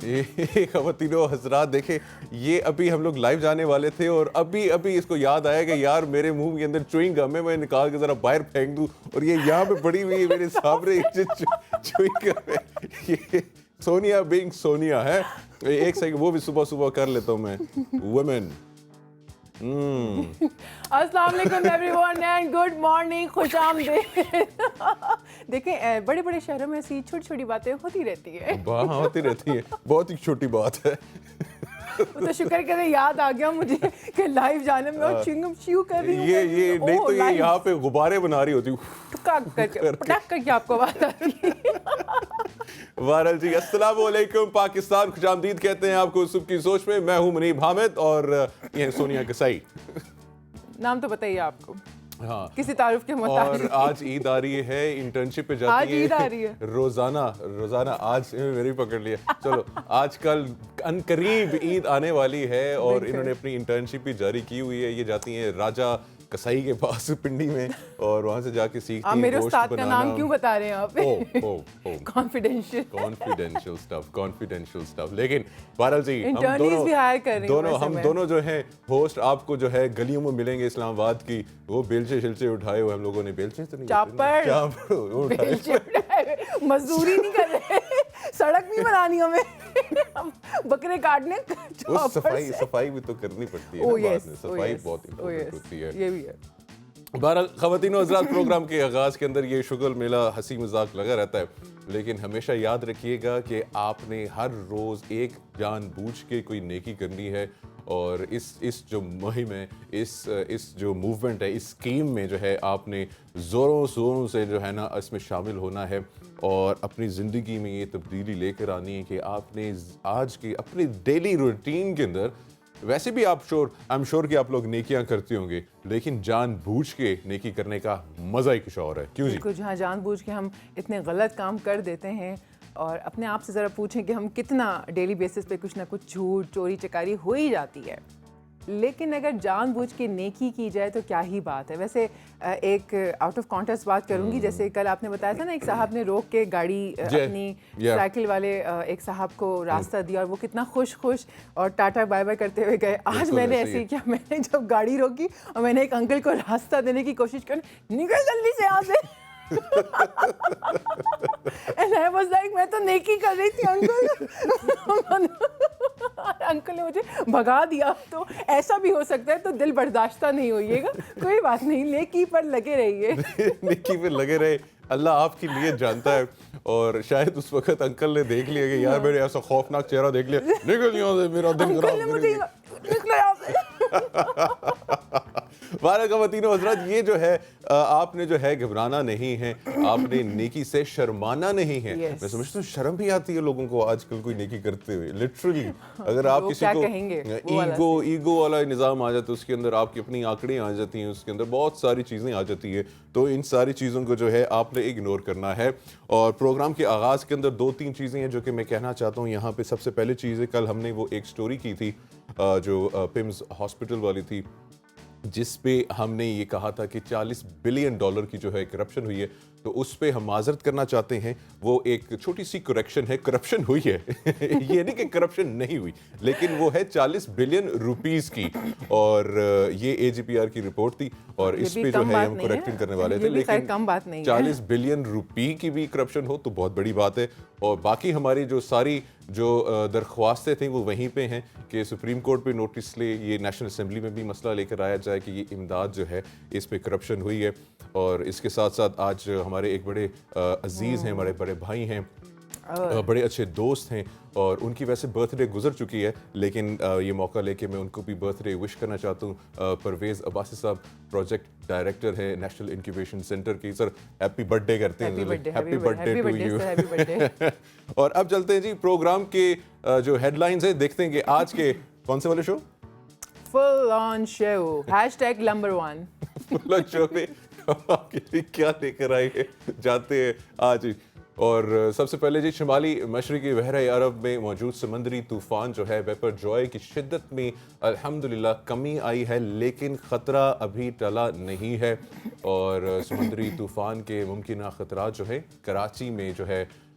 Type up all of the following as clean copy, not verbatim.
یہ خواتینوں حضرات دیکھیں، یہ ابھی ہم لوگ لائیو جانے والے تھے اور ابھی اس کو یاد آیا کہ یار میرے منہ کے اندر چوئنگ گم ہے، میں نکال کے ذرا باہر پھینک دوں، اور یہ یہاں پہ پڑی ہوئی ہے میرے سامنے چوئنگ گم ہے، یہ سونیا بینگ سونیا ہے. ایک سیکنڈ، وہ بھی صبح صبح کر لیتا ہوں میں. ویمن السلام علیکم every one and good morning, خوش آمدید. دیکھیں بڑے بڑے شہروں میں ایسی چھوٹی چھوٹی باتیں ہوتی رہتی ہیں. ہاں ہوتی رہتی ہیں، بہت ہی چھوٹی بات ہے. تو شکر کرے یاد آ گیا مجھے کہ لائیو جانے میں اور چنگم شیو کر رہی ہوں. یہ نہیں تو یہ یہاں پہ غبارے بنا رہی ہوتی پٹک کر کے آپ کو بات آتی ہے. وائرل جی، السلام علیکم پاکستان، خوش آمدید کہتے ہیں آپ کو صبح کی سوچ میں. میں ہوں منیب حامد اور یہ سونیا کسائی. نام تو بتائیے آپ کو. ہاں، کسی تعارف کے مطابق. اور آج عید آ رہی ہے، انٹرنشپ پہ جاتی ہے. آج عید آ رہی ہے روزانہ آج میری پکڑ لیا. چلو، آج کل ان قریب عید آنے والی ہے اور انہوں نے اپنی انٹرنشپ بھی جاری کی ہوئی ہے. یہ جاتی ہیں راجہ کسائی کے پاس پنڈی میں اور وہاں سے جا کے سیکھتی ہیں. میرے استاد کا نام کیوں بتا رہے ہیں آپ؟ Confidential stuff. لیکن بہرحال جی، ہم دونوں جو ہیں ہوسٹ آپ کو جو ہے گلیوں میں ملیں گے اسلام آباد کی. وہ بیلچے شلچے اٹھائے ہوئے ہم لوگوں نے. بیلچے تو نہیں، مزدوری نہیں کر رہے، سڑک نہیں بنانی ہمیں، بکرے کاٹنے. صفائی بھی تو کرنی پڑتی ہے، صفائی بہت امپورٹنٹ ہوتی ہے. یہ بھی ہے. بہرحال خواتین و حضرات، پروگرام کے آغاز کے اندر یہ شغل میلہ ہنسی مذاق لگا رہتا ہے، لیکن ہمیشہ یاد رکھیے گا کہ آپ نے ہر روز ایک جان بوجھ کے کوئی نیکی کرنی ہے. اور اس جو مہم ہے، اس جو موومنٹ ہے، اس اسکیم میں جو ہے آپ نے زوروں سے جو ہے نا اس میں شامل ہونا ہے اور اپنی زندگی میں یہ تبدیلی لے کر آنی ہے کہ آپ نے آج کی اپنی ڈیلی روٹین کے اندر، ویسے بھی آئی ایم شور کہ آپ لوگ نیکیاں کرتے ہوں گے، لیکن جان بوجھ کے نیکی کرنے کا مزہ ہی کچھ اور ہے. کیوں جی؟ بالکل، جہاں جان بوجھ کے ہم اتنے غلط کام کر دیتے ہیں، اور اپنے آپ سے ذرا پوچھیں کہ ہم کتنا ڈیلی بیسس پہ کچھ نہ کچھ جھوٹ چوری چکاری ہو ہی جاتی ہے، لیکن اگر جان بوجھ کے نیکی کی جائے تو کیا ہی بات ہے. ویسے ایک آؤٹ آف کانٹیکسٹ بات کروں گی. جیسے کل آپ نے بتایا تھا نا، ایک صاحب نے روک کے گاڑی اپنی سائیکل والے ایک صاحب کو راستہ دیا اور وہ کتنا خوش اور ٹاٹا بائے بائے کرتے ہوئے گئے. آج میں نے ایسے ہی کیا، میں نے جب گاڑی روکی اور میں نے ایک انکل کو راستہ دینے کی کوشش کی، نکل جلدی سے یہاں سے. And I was like, میں تو نیکی کر رہی تھی انکل. انکل نے مجھے بھگا دیا. تو ایسا بھی ہو سکتا ہے، تو دل برداشتہ نہیں ہوئیے گا، کوئی بات نہیں، نیکی پر لگے رہیے. نیکی پر لگے رہے، اللہ آپ کی نیت جانتا ہے. اور شاید اس وقت انکل نے دیکھ لیا کہ یار میرے ایسا خوفناک چہرہ دیکھ لیا، نکل یہاں سے، میرا دل خراب. بارہ خواتین و حضرات، یہ جو ہے آپ نے جو ہے گھبرانا نہیں ہے، آپ نے نیکی سے شرمانا نہیں ہے. میں سمجھتا ہوں شرم بھی آتی ہے لوگوں کو آج کل کوئی نیکی کرتے ہوئے. لٹرلی اگر آپ کسی کو ایگو والا نظام آ جاتا ہے، اس کے اندر آپ کی اپنی آنکڑیں آ جاتی ہیں، اس کے اندر بہت ساری چیزیں آ جاتی ہیں، تو ان ساری چیزوں کو جو ہے آپ نے اگنور کرنا ہے. اور پروگرام کے آغاز کے اندر 2-3 چیزیں ہیں جو کہ میں کہنا چاہتا ہوں یہاں پہ. سب سے پہلے چیز ہے، کل ہم نے وہ ایک سٹوری کی تھی جو پمز ہاسپٹل والی تھی، جس پہ ہم نے یہ کہا تھا کہ $40 بلین کی جو ہے کرپشن ہوئی ہے. تو اس پہ ہم معذرت کرنا چاہتے ہیں. وہ ایک چھوٹی سی کریکشن ہے، کرپشن ہوئی ہے، یہ نہیں کہ کرپشن نہیں ہوئی، لیکن وہ ہے $40 بلین کی. اور یہ AGPR کی رپورٹ تھی اور اس پہ جو ہے ہم کریکٹنگ کرنے والے تھے. لیکن $40 بلین کی بھی کرپشن ہو تو بہت بڑی بات ہے. اور باقی ہماری جو ساری درخواستیں تھیں وہ وہیں پہ ہیں کہ سپریم کورٹ پہ نوٹس لے، یہ نیشنل اسمبلی میں بھی مسئلہ لے کر آیا جائے کہ یہ امداد جو ہے اس پہ کرپشن ہوئی ہے. اور اس کے ساتھ ساتھ آج ہمارے ایک بڑے عزیز ہیں، ہمارے بڑے بھائی ہیں، بڑے اچھے دوست ہیں، اور ان کی ویسے برتھ ڈے گزر چکی ہے، لیکن یہ موقع لے کے میں ان کو بھی برتھ ڈے وش کرنا چاہتا ہوں. پرویز عباسی صاحب پروجیکٹ ڈائریکٹر ہیں نیشنل انکیویشن سینٹر کی. سر ہیپی برتھ ڈے کرتے ہیں. Happy birthday to you. اور اب چلتے ہیں جی پروگرام کے جو ہیڈ لائنز ہیں، دیکھتے ہیں کہ آج کے کون سے والے شو. فل آن شو #1 فل آن شو میں آپ کے لیے کیا لے کر آئے ہیں جانتے ہیں آج. اور سب سے پہلے جی، شمالی مشرقی بحیرہ عرب میں موجود سمندری طوفان جو ہے بیپر جوائے کی شدت میں الحمدللہ کمی آئی ہے، لیکن خطرہ ابھی ٹلا نہیں ہے. اور سمندری طوفان کے ممکنہ خطرات جو ہے کراچی میں جو ہے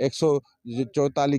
144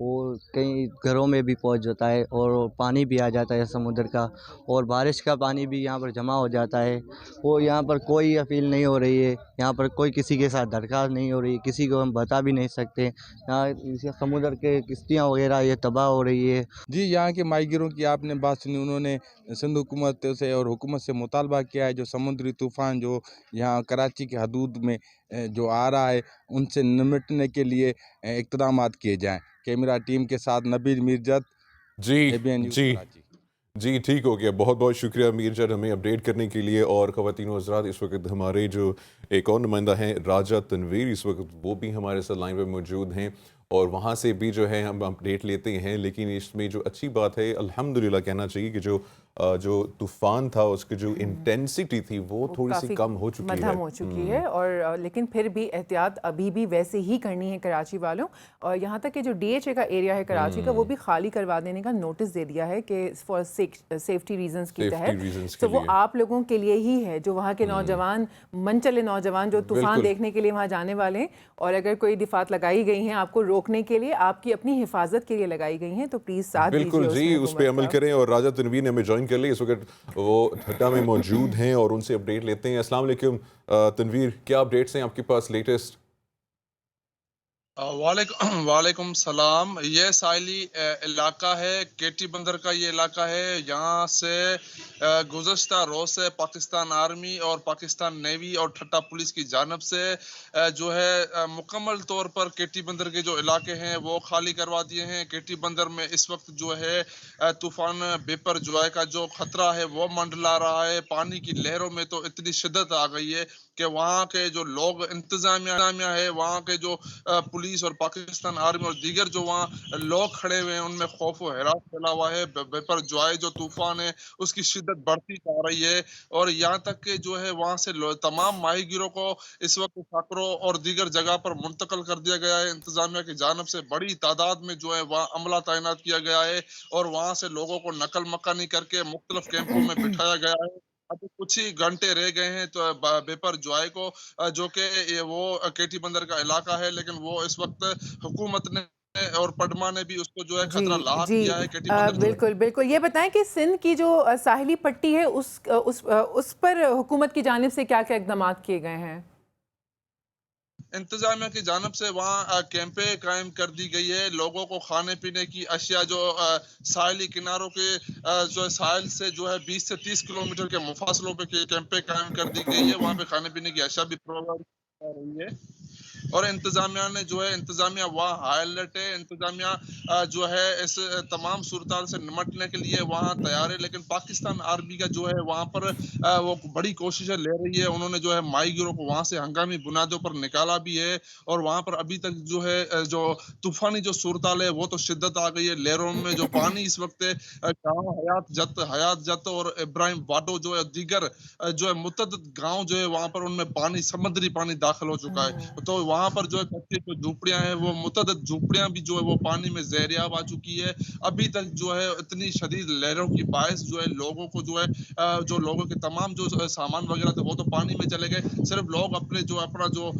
اور کئی گھروں میں بھی پہنچ جاتا ہے اور پانی بھی آ جاتا ہے سمندر کا، اور بارش کا پانی بھی یہاں پر جمع ہو جاتا ہے، اور یہاں پر کوئی اپیل نہیں ہو رہی ہے، یہاں پر کوئی کسی کے ساتھ درخواست نہیں ہو رہی، کسی کو ہم بتا بھی نہیں سکتے، یہاں سمندر کے کشتیاں وغیرہ یہ تباہ ہو رہی ہے۔ جی، یہاں کے ماہی گیروں کی آپ نے بات سنی، انہوں نے سندھ حکومت سے اور حکومت سے مطالبہ کیا ہے جو سمندری طوفان جو یہاں کراچی کی حدود میں جو آ رہا ہے ان سے نمٹنے کے لیے اقتدامات کیے جائیں۔ کیمرہ ٹیم کے ساتھ نبیل میرجت، جی ABN نیوز جی کراچی۔ جی ٹھیک ہو گیا، بہت بہت شکریہ میر جان ہمیں اپڈیٹ کرنے کے لیے۔ اور خواتین و حضرات، اس وقت ہمارے جو ایک اور نمائندہ ہیں راجہ تنویر، اس وقت وہ بھی ہمارے ساتھ لائن پہ موجود ہیں اور وہاں سے بھی جو ہے ہم اپڈیٹ لیتے ہیں۔ لیکن اس میں جو اچھی بات ہے الحمدللہ کہنا چاہیے کہ جو طوفان تھا اس کی جو انٹینسٹی تھی وہ تھوڑی سی کافی کم ہو چکی ہے، مدھم ہو چکی ہے، اور لیکن پھر بھی احتیاط ابھی بھی ویسے ہی کرنی ہے کراچی والوں، اور یہاں تک کہ جو DHA کا ایریا ہے کراچی کا وہ بھی خالی کروا دینے کا نوٹس دے دیا ہے کہ فار سیفٹی ریزنز کی تحت، تو وہ آپ لوگوں کے لیے ہی ہے جو وہاں کے نوجوان منچلے نوجوان جو طوفان دیکھنے کے لیے وہاں جانے والے ہیں، اور اگر کوئی دفعات لگائی گئی ہیں آپ کو روکنے کے لیے، آپ کی اپنی حفاظت کے لیے لگائی گئی ہیں، تو پلیز ساتھ دیجیے بالکل جی، اس پہ عمل کریں۔ اور راجہ تنویر نے ہمیں جوائن کر لی، اس وقت وہ ٹھٹا میں موجود ہیں اور ان سے اپڈیٹ لیتے ہیں۔ السلام علیکم تنویر، کیا اپڈیٹس ہیں آپ کے پاس لیٹسٹ؟ وعلیکم السلام۔ یہ ساحلی علاقہ ہے، کیٹی بندر کا یہ علاقہ ہے، یہاں سے گزشتہ روز سے پاکستان آرمی اور پاکستان نیوی اور ٹھٹا پولیس کی جانب سے جو ہے مکمل طور پر کیٹی بندر کے جو علاقے ہیں وہ خالی کروا دیے ہیں۔ کیٹی بندر میں اس وقت جو ہے طوفان بیپر جوائے کا جو خطرہ ہے وہ منڈلا رہا ہے۔ پانی کی لہروں میں تو اتنی شدت آ گئی ہے کہ وہاں کے جو لوگ انتظامیہ ہے، وہاں کے جو پولیس اور پاکستان آرمی اور دیگر جو وہاں لوگ کھڑے ہوئے ہیں ان میں خوف و ہراس پھیلا ہوا ہے۔ بیپر جوائے جو طوفان ہے اس کی شدت بڑھتی جا رہی ہے، اور یہاں تک کہ جو ہے وہاں سے تمام ماہی گیروں کو اس وقت ساکروں اور دیگر جگہ پر منتقل کر دیا گیا ہے۔ انتظامیہ کی جانب سے بڑی تعداد میں جو ہے وہاں عملہ تعینات کیا گیا ہے، اور وہاں سے لوگوں کو نقل مکانی کر کے مختلف کیمپوں میں بٹھایا گیا ہے۔ ابھی کچھ ہی گھنٹے رہ گئے ہیں تو بیپر جوائے کو، جو کہ وہ کیٹی بندر کا علاقہ ہے، لیکن وہ اس وقت حکومت نے اور پڈما نے بھی اس کو جو ہے جی خطرہ لاحق جی کیا ہے۔ کیٹی بندر بالکل بالکل، یہ بتائیں کہ سندھ کی جو ساحلی پٹی ہے اس پر حکومت کی جانب سے کیا کیا اقدامات کیے گئے ہیں؟ انتظامیہ کی جانب سے وہاں کیمپیں قائم کر دی گئی ہے، لوگوں کو کھانے پینے کی اشیاء جو ساحلی کناروں کے جو ساحل سے جو ہے 20 سے 30 کلومیٹر کے مفاصلوں پہ کیمپیں قائم کر دی گئی ہے، وہاں پہ کھانے پینے کی اشیاء بھی پرووائڈ کر رہی ہے۔ اور انتظامیہ نے جو ہے انتظامیہ وہاں ہائی الرٹ ہے، انتظامیہ جو ہے اس تمام صورتحال سے نمٹنے کے لیے وہاں تیار ہے، لیکن پاکستان آرمی کا جو ہے وہاں پر وہ بڑی کوششیں لے رہی ہے۔ انہوں نے جو ہے ماہی گیروں کو وہاں سے ہنگامی بنیادوں پر نکالا بھی ہے، اور وہاں پر ابھی تک جو ہے جو طوفانی جو صورتحال ہے وہ تو شدت آ گئی ہے، لہروں میں جو پانی اس وقت گاؤں حیات جت اور ابراہیم واڈو جو ہے دیگر جو ہے متعدد گاؤں جو ہے وہاں پر ان میں پانی سمندری پانی داخل ہو چکا ہے، تو وہاں پر جو ہے کچی جو جھوپڑیاں ہیں وہ متعدد جھوپڑیاں بھی جو ہے وہ پانی میں زیریاب آ چکی ہے۔ ابھی تک جو ہے اتنی شدید لہروں کی باعث جو ہے لوگوں کو جو ہے جو لوگوں کے تمام جو سامان وغیرہ تھے وہ تو پانی میں چلے گئے، صرف لوگ اپنا جو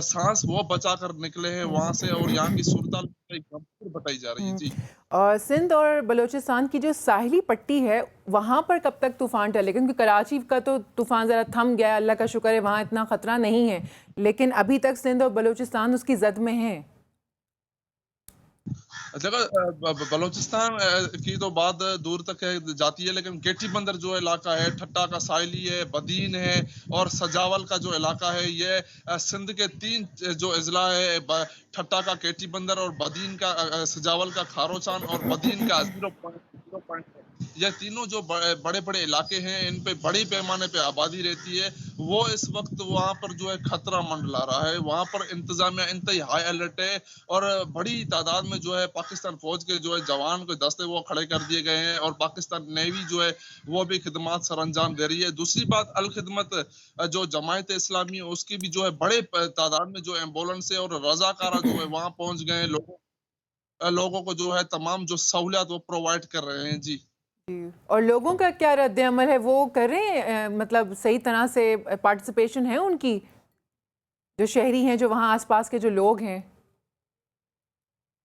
سانس وہ بچا کر نکلے ہیں وہاں سے، اور یہاں کی صورتحال گمبھیر بتائی جا رہی ہے۔ جی، اور سندھ اور بلوچستان کی جو ساحلی پٹی ہے وہاں پر کب تک طوفان ٹلے گا؟ کیونکہ کراچی کا تو طوفان ذرا تھم گیا، اللہ کا شکر ہے وہاں اتنا خطرہ نہیں ہے، لیکن ابھی تک سندھ اور بلوچستان اس کی زد میں ہیں۔ بلوچستان کی تو بات دور تک جاتی ہے، لیکن کیٹی بندر جو علاقہ ہے، ٹھٹا کا ساحلی ہے، بدین ہے اور سجاول کا جو علاقہ ہے، یہ سندھ کے 3 جو اضلاع ہے، ٹھٹا کا کیٹی بندر اور بدین کا سجاول کا کھاروچان اور بدین کا 0.0 یہ تینوں جو بڑے بڑے علاقے ہیں ان پہ بڑی پیمانے پہ آبادی رہتی ہے، وہ اس وقت وہاں پر جو ہے خطرہ منڈلا رہا ہے۔ وہاں پر انتظامیہ انتہائی ہائی الرٹ ہے، اور بڑی تعداد میں جو ہے پاکستان فوج کے جو ہے جوان کے دستے وہ کھڑے کر دیے گئے ہیں، اور پاکستان نیوی جو ہے وہ بھی خدمات سر انجام دے رہی ہے۔ دوسری بات، الخدمت جو جماعت اسلامی اس کی بھی جو ہے بڑے تعداد میں جو ایمبولینس ہے اور رضاکارہ جو ہے وہاں پہنچ گئے ہیں، لوگوں کو جو ہے تمام جو سہولیات وہ پرووائڈ کر رہے ہیں۔ جی، اور لوگوں کا کیا رد عمل ہے؟ وہ کر رہے ہیں مطلب صحیح طرح سے پارٹیسپیشن ہے ان کی، جو شہری ہیں جو وہاں آس پاس کے جو لوگ ہیں؟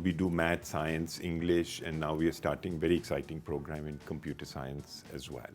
We do math, science, English, and now we are starting very exciting program in computer science as well.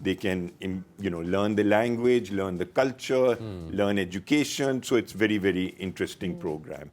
they can learn the language, learn the culture, learn education. So it's very very interesting program.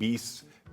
20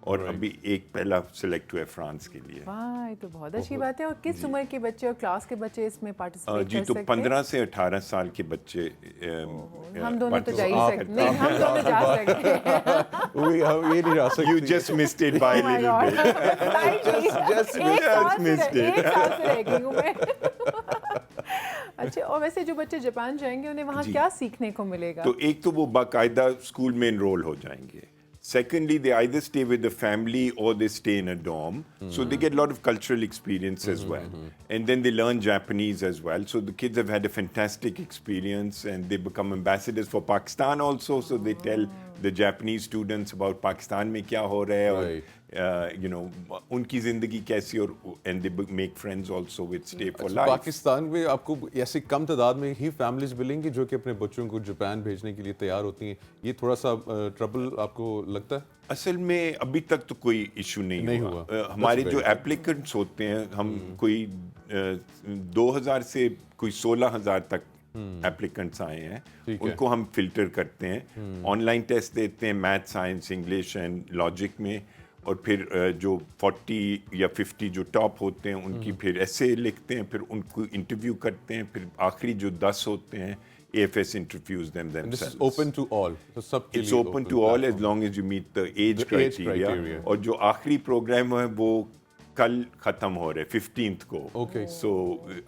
اور ابھی ایک پہلا select ہوا ہے France کے لیے. واہ یہ تو بہت اچھی بات ہے. اور کس عمر کے بچے اور کلاس کے بچے اس میں پارٹیسپیٹ جی کر تو سکتے ہیں؟ 15 سے 18 سال کے بچے ہم دونوں تو جا ہی سکتے نہیں, ہم دونوں جا سکتے ہیں. ہم یہ نہیں جا سکتے. You just missed it by a little bit. ایک سال سے رہ گئی ہوں میں. اچھا, اور ویسے جو بچے جاپان جائیں گے انہیں وہاں کیا سیکھنے کو ملے گا؟ تو ایک تو وہ باقاعدہ اسکول میں انرول ہو جائیں گے. Secondly, they either stay with the family or they stay in a dorm. So they get a lot of cultural experience as well. And then they learn Japanese as well. So the kids have had a fantastic experience and they become ambassadors for Pakistan also. So they tell the Japanese students about Pakistan mein kya ho raha hai aur you know unki zindagi kaisi aur and they make friends also with stay for life. Pakistan میں آپ کو ایسی کم تعداد میں ہی families ملیں گی جو کہ اپنے بچوں کو جاپان بھیجنے کے لیے تیار ہوتی ہیں. یہ تھوڑا سا ٹربل آپ کو لگتا ہے؟ اصل میں ابھی تک تو کوئی ایشو نہیں ہوا. ہمارے جو اپلیکنٹس ہوتے ہیں, ہم کوئی 2000 سے کوئی 16,000 تک اپلیکنٹس آئے ہیں, ان کو ہم فلٹر کرتے ہیں, آن لائن ٹیسٹ دیتے ہیں math, science, English and logic میں, اور پھر جو 40 یا 50 جو ٹاپ ہوتے ہیں ان کی پھر ایسے لکھتے ہیں, پھر ان کو انٹرویو کرتے ہیں, پھر آخری جو 10 ہوتے ہیں AFS interviews them themselves. This is open to all. So سب کے It's لیے open to all as long as you meet the age criteria. اور جو آخری پروگرام ہے وہ کل ختم ہو رہے 15th کو. Okay. So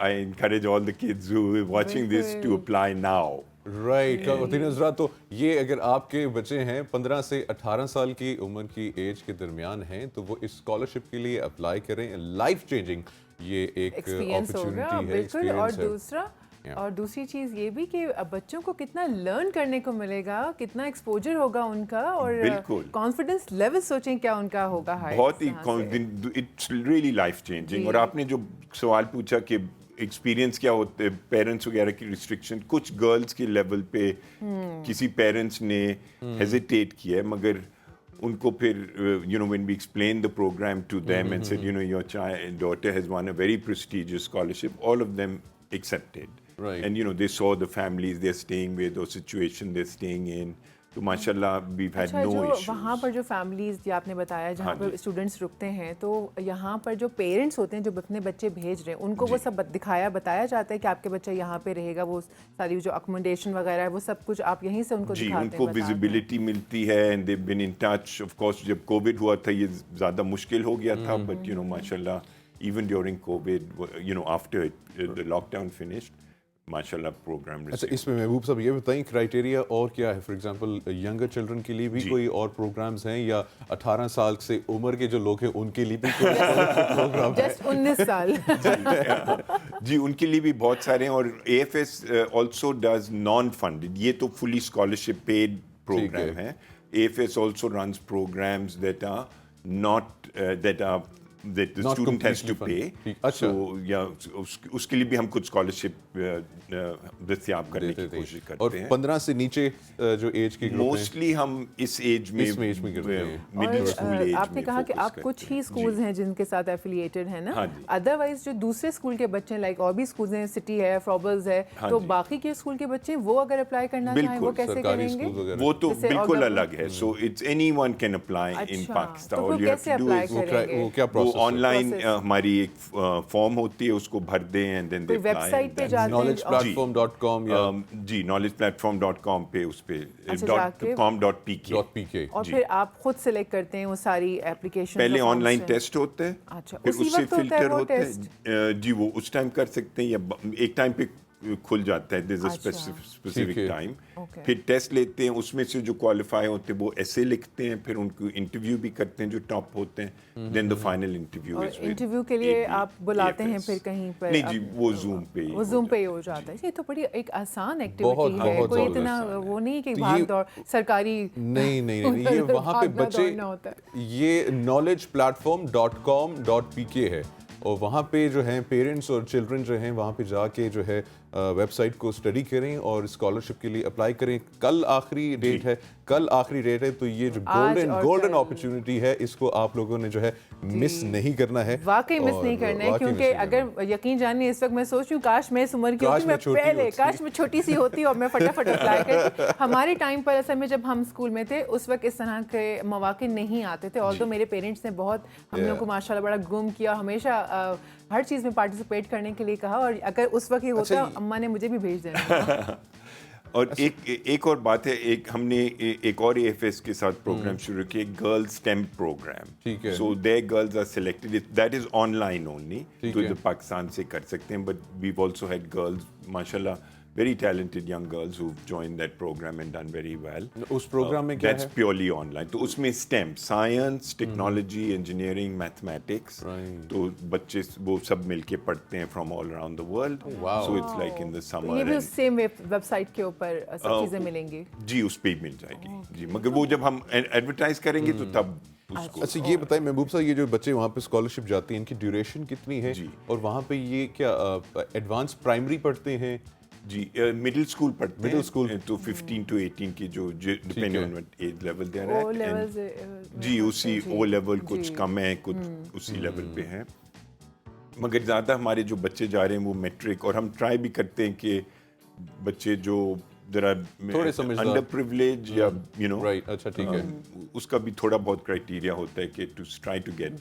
I encourage all the kids who are watching this to apply now. Right. خواتین حضرات, تو یہ اگر آپ کے بچے ہیں 15 سے 18 سال کی عمر کی ایج کے درمیان ہیں تو وہ اس اسکالرشپ کے لیے اپلائی کریں. لائف چینجنگ یہ ایک اپرچونٹی ہے, ایکسپیرینس ہے. اور دوسری چیز یہ بھی کہ بچوں کو کتنا لرن کرنے کو ملے گا, کتنا ایکسپوجر ہوگا ان کا, اور کانفیڈنس لیول سوچیں کیا ان کا ہوگا. بہت ہی اٹس ریئلی لائف چینجنگ. اور آپ نے جو سوال پوچھا کہ ایکسپیرینس کیا ہوتے ہیں پیرنٹس وغیرہ کی ریسٹرکشن, کچھ گرلس کے لیول پہ کسی پیرنٹس نے ہیزیٹیٹ کیا ہے, مگر ان کو پھر you know when we explain the program to them and said you know your daughter has won a very prestigious scholarship, all of them accepted. Right. And you know they saw the families they're staying with or situation they're staying in. تو ماشاء اللہ we've had no issues. وہاں پر جو families جو آپ نے بتایا جہاں پر students رکتے ہیں, تو یہاں پر جو پیرنٹس ہوتے ہیں جو اپنے بچے بھیج رہے ہیں ان کو وہ سب بتایا جاتا ہے کہ آپ کے بچہ یہاں پہ رہے گا, وہ ساری جو اکوموڈیشن وغیرہ ہے وہ سب کچھ آپ یہیں سے ان کو دکھاتے ہیں. جی, ان کو ویزیبلٹی ملتی ہے and they've been in touch. Of course جب کووڈ ہوا تھا یہ زیادہ مشکل ہو گیا تھا, but you know ماشاء اللہ even during COVID, you know after the lockdown finished, ماشاء اللہ پروگرام. اچھا, اس میں محبوب صاحب یہ بتائیں کرائٹیریا اور کیا ہے؟ فار ایگزامپل ینگر چلڈرن کے لیے بھی کوئی اور پروگرامز ہیں, یا 18 سال سے عمر کے جو لوگ ہیں ان کے لیے بھی کوئی پروگرام ہے؟ جسٹ 19 سال. جی, ان کے لیے بھی بہت سارے ہیں. اور AFS also does non-funded, یہ تو fully scholarship paid program ہے. AFS also runs programs that are not that the student has to pay. So اس کے لیے بھی ہم کچھ اسکالرشپ دستیاب کرنے کی کوشش کرتے ہیں. اور 15 سے نیچے جو ایج کی موسٹلی ہم اس ایج میں مڈل اسکول ایج. آپ نے کہا کہ آپ کچھ ہی اسکولز ہیں جن کے ساتھ ایفیلیٹڈ ہیں نا, ادروائز جو دوسرے اسکول کے بچے لائک اور بھی اسکولز ہیں, سٹی ہے, فرابلز ہے, تو باقی کے اسکول کے بچے وہ اگر اپلائی کرنا چاہیں وہ کیسے کریں گے؟ وہ تو بالکل الگ ہے. So it's anyone can apply in Pakistan. تو کیسے اپلائی کریں گے؟ آن لائن ہماری ایک فارم ہوتی ہے, اس کو بھر دیں and then the website پہ جاتے ہیں knowledgeplatform.com یا جی knowledgeplatform.com پہ اس پہ .com.pk. اور پھر آپ خود سلیکٹ کرتے ہیں وہ ساری اپلیکیشن. پہلے آن لائن ٹیسٹ ہوتے ہیں, پھر اس سے فلٹر ہوتے ہیں. جی, وہ اس ٹائم کر سکتے ہیں یا ایک ٹائم پہ کھل جاتا ہے, there's a specific time. پھر ٹیسٹ لیتے ہیں, اس میں سے جو کوالیفائی ہوتے ہیں وہ ایسے لکھتے ہیں, پھر ان کو انٹرویو بھی کرتے ہیں جو ٹاپ ہوتے ہیں. دین دا فائنل انٹرویو. انٹرویو کے لیے آپ بلاتے ہیں پھر کہیں پر؟ نہیں جی, وہ زوم پہ ہی ہو جاتا ہے. یہ تو بڑی ایک آسان ایکٹیویٹی ہے, کوئی اتنا وہ نہیں کہ بھاگ دوڑ سرکاری. نہیں, یہ وہاں پہ بچے, یہ knowledgeplatform.com.pk ہے. اور وہاں پہ جو ہیں پیرنٹس اور چلڈرن جو ہیں وہاں پہ جا کے جو ہے ویب سائٹ کو اسٹڈی کریں اور اسکالرشپ کے لیے اپلائی کریں. کل آخری ڈیٹ ہے, تو یہ جو گولڈن اپرچونٹی ہے اس کو آپ لوگوں نے جو ہے مس نہیں کرنا ہے, واقعی مس نہیں کرنا ہے, کیونکہ اگر یقین جانیے اس وقت میں سوچ رہی ہوں کاش میں اس عمر کی ہوتی, میں پہلے کاش میں چھوٹی سی ہوتی اور میں فٹافٹ اپلائی کرتی. ہمارے ٹائم پر اصل میں جب ہم اسکول میں تھے اس وقت اس طرح کے مواقع نہیں آتے تھے, اور تو میرے پیرنٹس نے بہت ہم لوگوں کو ماشاء اللہ بڑا گروم کیا, ہمیشہ ہر چیز میں پارٹیسپیٹ کرنے کے لیے کہا, اور اگر اس وقت یہ ہوتا اماں نے مجھے بھی بھیج دینا. اور ایک اور بات ہے, ہم نے ایک اور اے ایف ایس کے ساتھ پروگرام شروع کیا, girls STEM programme. So there girls are selected, that is online only, تو پاکستان سے کر سکتے ہیں, but we also had girls ماشاء اللہ very talented young girls who've joined that program and done very well. اس پروگرام میں کیا ہے? That's purely online. تو اس میں STEM, science, technology, engineering, mathematics. تو بچے وہ سب مل کے پڑھتے ہیں from all around the world. So it's like in the summer. یہ بھی اس سیم ویب سائٹ کے اوپر سب چیزیں ملیں گی؟ جی اس پہ ہی مل جائے گی جی, مگر وہ جب ہم ایڈورٹائز کریں گے تو تب. اچھا یہ بتائیں محبوب صاحب, یہ جو بچے وہاں پہ اسکالرشپ جاتی ہیں ان کی ڈیوریشن کتنی ہے, اور وہاں پہ یہ کیا ایڈوانس پرائمری پڑھتے ہیں؟ جی مڈل اسکول پڑھتے ہیں, تو 15 to 18 کی جو ڈپینڈ آن ایج لیول دے رہے ہیں جی, اسی او لیول کچھ کم ہے کچھ اسی لیول پہ ہیں, مگر زیادہ ہمارے جو بچے جا رہے ہیں وہ میٹرک, اور ہم ٹرائی بھی کرتے ہیں کہ بچے جو انڈر پریولیج یا یو نو اس کا بھی تھوڑا بہت کرائٹیریا ہوتا ہے کہ ٹو ٹرائی ٹو گیٹ.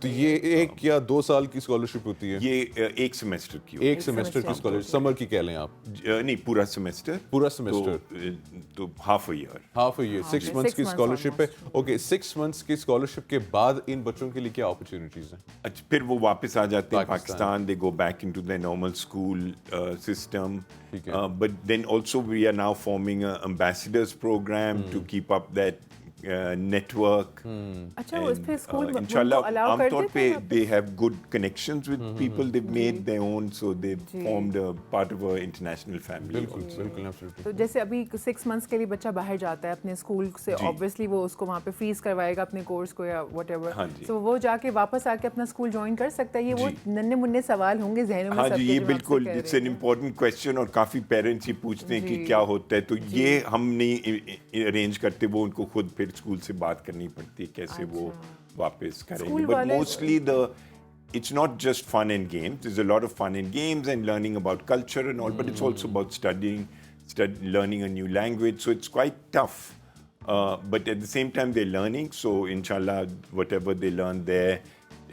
تو یہ 1 یا 2 سال کی اسکالرشپ ہوتی ہے؟ یہ 1 سیمسٹر کی, 1 سیمسٹر کی اسکالرشپ, سمر کی کہہ لیں آپ؟ نہیں پورا سیمسٹر, تو ہاف اے ایئر 6 منتھس کی اسکالرشپ ہے. اوکے 6 منتھس کی اسکالرشپ کے بعد ان بچوں کے لیے کیا اپرچونیٹیز ہیں؟ اچھا پھر وہ واپس آ جاتے ہیں Pakistan, they go back into the normal school system, but then also we are now forming an ambassadors program to keep up that network. اچھا اس پہ اسکول میں انشاءاللہ عام طور پہ they have good connections with people, they've made their own, so they've formed a part of a international family. بالکل. تو جیسے ابھی 6 منتھس کے لیے بچہ باہر جاتا ہے اپنے اسکول سے, obviously وہ اس کو وہاں پہ فیس کروائے گا اپنے کورس کو یا وٹ ایور, تو وہ جا کے واپس آ کے اپنا اسکول جوائن کر سکتا ہے. یہ وہ ننے مننے سوال ہوں گے ذہنوں میں. ہاں جی یہ بالکل اٹس این امپورٹنٹ کویسچن, اور کافی پیرنٹس ہی پوچھتے ہیں کہ کیا ہوتا ہے, تو یہ ہم نہیں ارینج کرتے, وہ ان کو خود پھر اسکول سے بات کرنی پڑتی ہے کیسے وہ واپس کریں گے. But mostly it's not just fun and games, there's a lot of fun and games and learning about culture and all, but it's also about learning a new language, so it's quite tough, but at the same time they're learning, so inshallah whatever they learn there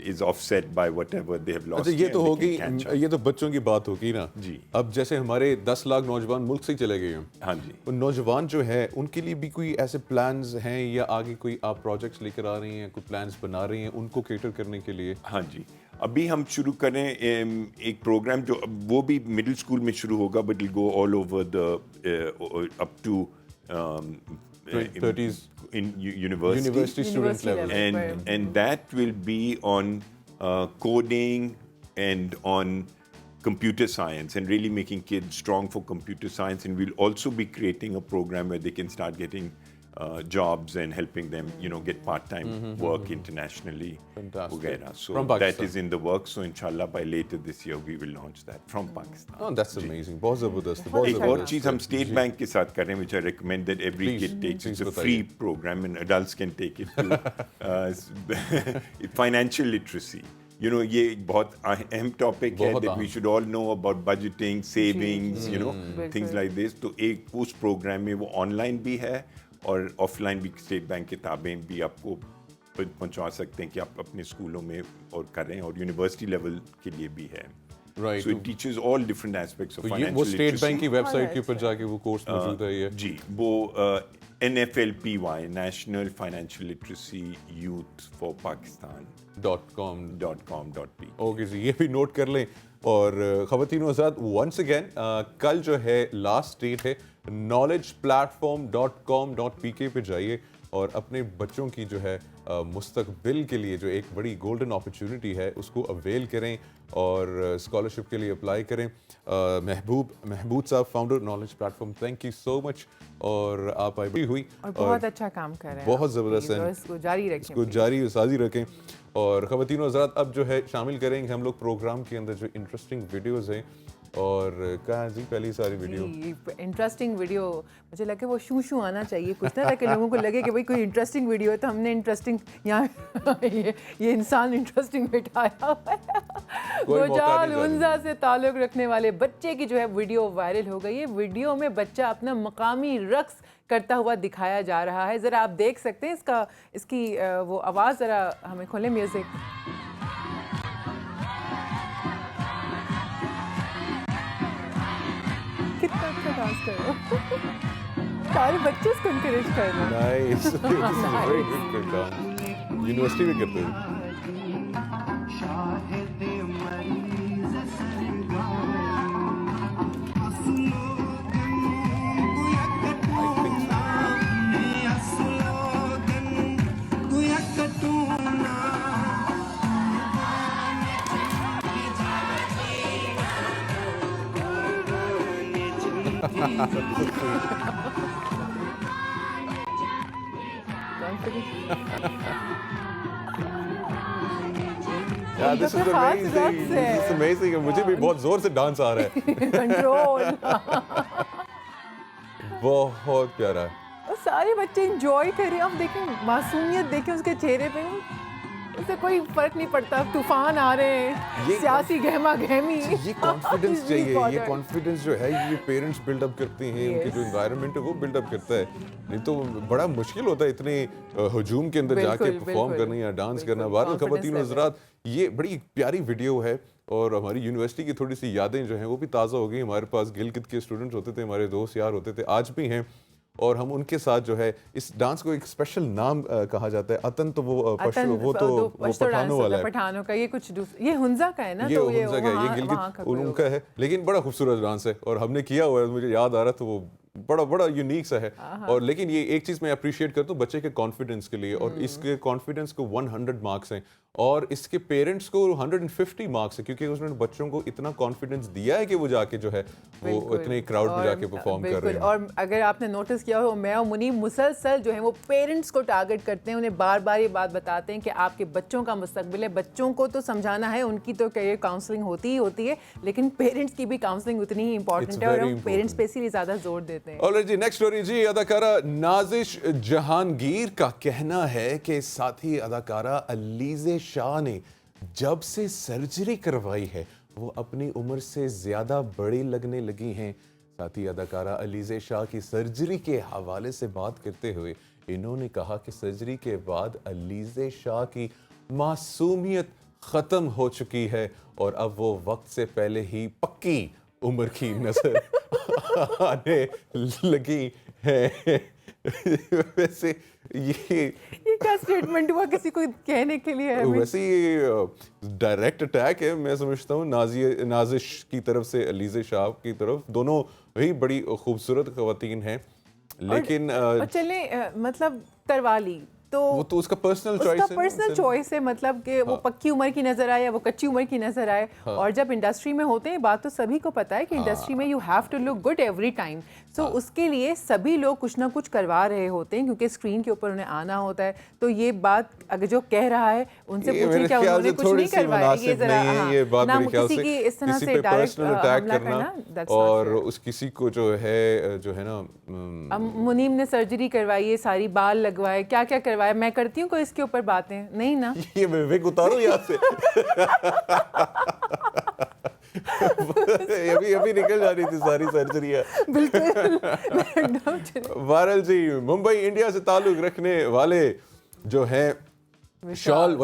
is offset by whatever they have lost. یہ تو ہوگی, یہ تو بچوں کی بات ہوگی نا جی. اب جیسے ہمارے 10 لاکھ نوجوان ملک سے چلے گئے ہیں, ہاں جی, ان نوجوان جو ہیں ان کے لیے بھی کوئی ایسے پلانز ہیں یا آگے کوئی آپ پروجیکٹس لے کر آ رہی ہیں, کوئی پلانز بنا رہی ہیں ان کو کیٹر کرنے کے لیے؟ ہاں جی ابھی ہم شروع کریں ایک پروگرام جو وہ بھی مڈل اسکول میں شروع ہوگا, but will go all over the up to 30s in university student level, and that will be on coding and on computer science, and really making kids strong for computer science, and we'll also be creating a program where they can start getting jobs and helping them, you know, get part-time work internationally. Fantastic. So that is in the works, so inshallah by later this year we will launch that from Pakistan. Oh, that's amazing. بہت زبردست. ایک اور چیز ہم state bank کے ساتھ کر رہے ہیں, which I recommend that every kid takes. It's a free program and adults can take it too. Financial literacy. You know, یہ ایک بہت اہم ٹاپک ہے that we should all know about budgeting, savings, you know, things like this. تو ایک اس programme میں وہ on line بھی ہے اور آف لائن بھی اسٹیٹ بینک کتابیں بھی آپ کو پہنچا سکتے ہیں کہ آپ اپنے اسکولوں میں اور کریں, اور یونیورسٹی لیول کے لیے بھی ہے. Right. So it teaches all different aspects of financial literacy. وہ اسٹیٹ بینک کی ویب سائٹ کے اوپر جا کے وہ کورس موجود ہے یہ جی, وہ NFLPY National Financial Literacy Youth for Pakistan.com.p. Okay جی, یہ بھی نوٹ کر لیں. اور خواتین و حضرات ونس اگین کل جو ہے لاسٹ ڈیٹ ہے, knowledgeplatform.com.pk پہ جائیے اور اپنے بچوں کی جو ہے مستقبل کے لیے جو ایک بڑی گولڈن اپرچونٹی ہے اس کو اویل کریں اور اسکالرشپ کے لیے اپلائی کریں. محبوب صاحب, founder knowledge platform, thank you so much. اور آپ آئی ہوئی اور بہت اچھا کام کر رہے ہیں, بہت زبردست ہے, اس کو جاری رکھیں, اس کو جاری سازی رکھیں. اور خواتین و حضرات اب جو ہے شامل کریں گے ہم لوگ پروگرام کے اندر جو انٹرسٹنگ ویڈیوز ہیں. اور کہاں جی پہلی ساری ویڈیو انٹرسٹنگ ویڈیو مجھے لگے وہ شو شو آنا چاہیے کچھ نہ تاکہ لوگوں کو لگے کہ بھائی کوئی انٹرسٹنگ ویڈیو ہے تو ہم نے انٹرسٹنگ یہاں یہ انسان انٹرسٹنگ بٹھایا ہوا ہے. گوجال ہنزا سے تعلق رکھنے والے بچے کی جو ہے ویڈیو وائرل ہو گئی ہے. ویڈیو میں بچہ اپنا مقامی رقص کرتا ہوا دکھایا جا رہا ہے. ذرا آپ دیکھ سکتے ہیں اس کی وہ آواز ذرا ہمیں کھولیں میوزک. کتنا اچھا ڈانس کر رہے ہو. سارے بچے اس کو انکریج کر رہے ہیں. یونیورسٹی میں کرتے ہیں. This is amazing. This is amazing. مجھے بھی بہت زور سے ڈانس آ رہا ہے. کنٹرول. بہت پیارا ہے. اور سارے بچے انجوائے کر رہے ہیں. آپ دیکھیں معصومیت دیکھیں اس کے چہرے پہ. اس سے کوئی فرق نہیں پڑتا. طوفان آ رہے ہیں, سیاسی گہما گہمی. یہ کانفیڈنس چاہیے. یہ کانفیڈنس جو ہے یہ پیرنٹس بلڈ اپ کرتے ہیں. ان کی جو انوائرمنٹ ہے وہ بلڈ اپ کرتا ہے. نہیں تو بڑا مشکل ہوتا ہے اتنے ہجوم کے اندر جا کے پرفارم کرنا یا ڈانس کرنا. بہرحال خواتین و حضرات یہ بڑی پیاری ویڈیو ہے. اور ہماری یونیورسٹی کی تھوڑی سی یادیں جو ہیں وہ بھی تازہ ہو گئی. ہمارے پاس گلگت کے اسٹوڈنٹس ہوتے تھے, ہمارے دوست یار ہوتے تھے, آج بھی ہیں. اور ہم ان کے ساتھ جو ہے اس ڈانس کو ایک اسپیشل نام کہا جاتا ہے. اتن تو وہ پٹھانوں والا ہے. پٹھانوں کا. یہ کچھ یہ ہنزا کا ہے نا. یہ ہنزا کا ہے, یہ گلگت ان کا ہے. لیکن بڑا خوبصورت ڈانس ہے اور ہم نے کیا ہوا ہے. مجھے یاد آ رہا تھا وہ بڑا یونیک سا ہے. اور لیکن یہ ایک چیز میں اپریشیٹ کرتا ہوں بچے کے کانفیڈنس کے لیے. اور اس کے کانفیڈنس کو 100 مارکس ہیں اور اس کے پیرنٹس کو 150 مارکس ہیں, کیونکہ اس نے بچوں کو اتنا کانفیڈنس دیا ہے کہ وہ جا کے جو ہے وہ اتنے کراؤڈ میں جا کے پرفارم کر رہے ہیں. اور اگر آپ نے نوٹس کیا ہو, میں اور منیب مسلسل جو ہے وہ پیرنٹس کو ٹارگٹ کرتے ہیں. انہیں بار بار یہ بات بتاتے ہیں کہ آپ کے بچوں کا مستقبل ہے. بچوں کو تو سمجھانا ہے, ان کی تو کیریئر کاؤنسلنگ ہوتی ہی ہوتی ہے, لیکن پیرنٹس کی بھی کاؤنسلنگ اتنی ہی امپورٹنٹ ہے اور ہم پیرنٹس پہ اسی لیے زیادہ زور دیتے ہیں. جی نیکسٹ اسٹوری جی. اداکارہ نازش جہانگیر کا کہنا ہے کہ ساتھی اداکارہ علیزہ شاہ نے جب سے سرجری کروائی ہے وہ اپنی عمر سے زیادہ بڑی لگنے لگی ہیں. ساتھی اداکارہ علیزہ شاہ کی سرجری کے حوالے سے بات کرتے ہوئے انہوں نے کہا کہ سرجری کے بعد علیزہ شاہ کی معصومیت ختم ہو چکی ہے اور اب وہ وقت سے پہلے ہی پکی عمر کی نظر آنے لگی ہے. ویسے یہ کیا اسٹیٹمنٹ ہوا کسی کو کہنے کے لیے؟ ویسے یہ ڈائریکٹ اٹیک ہے میں سمجھتا ہوں نازش کی طرف سے علیزہ شاہ کی طرف. دونوں ہی بڑی خوبصورت خواتین ہیں لیکن چلیں مطلب کروا لی تو وہ تو اس کا پرسنل چوائس ہے. مطلب کہ وہ پکی عمر کی نظر آئے یا وہ کچی عمر کی نظر آئے. اور جب انڈسٹری میں ہوتے ہیں بات تو سبھی کو پتا ہے کہ انڈسٹری میں you have to look good every time. So اس کے لیے سبھی لوگ کچھ نہ کچھ کروا رہے ہوتے ہیں کیونکہ اسکرین کے اوپر انہیں آنا ہوتا ہے. تو یہ بات اگر جو کہہ رہا ہے ان سے پوچھیں کیا انہوں نے کچھ نہیں کروایا. یہ ذرا نہ کسی کی اس طرح سے ڈائریکٹ حملہ کرنا اور اس کسی کو جو ہے نا منیم نے سرجری کروائی ہے, ساری بال لگوائے, کیا کیا کروایا. میں کرتی ہوں کوئی اس کے اوپر باتیں نہیں نا. یہ ویک اتارو یہاں سے. ابھی نکل جا رہی تھی ساری سرجریاں. بالکل. وائرل جی ممبئی انڈیا سے تعلق رکھنے والے جو ہیں وشال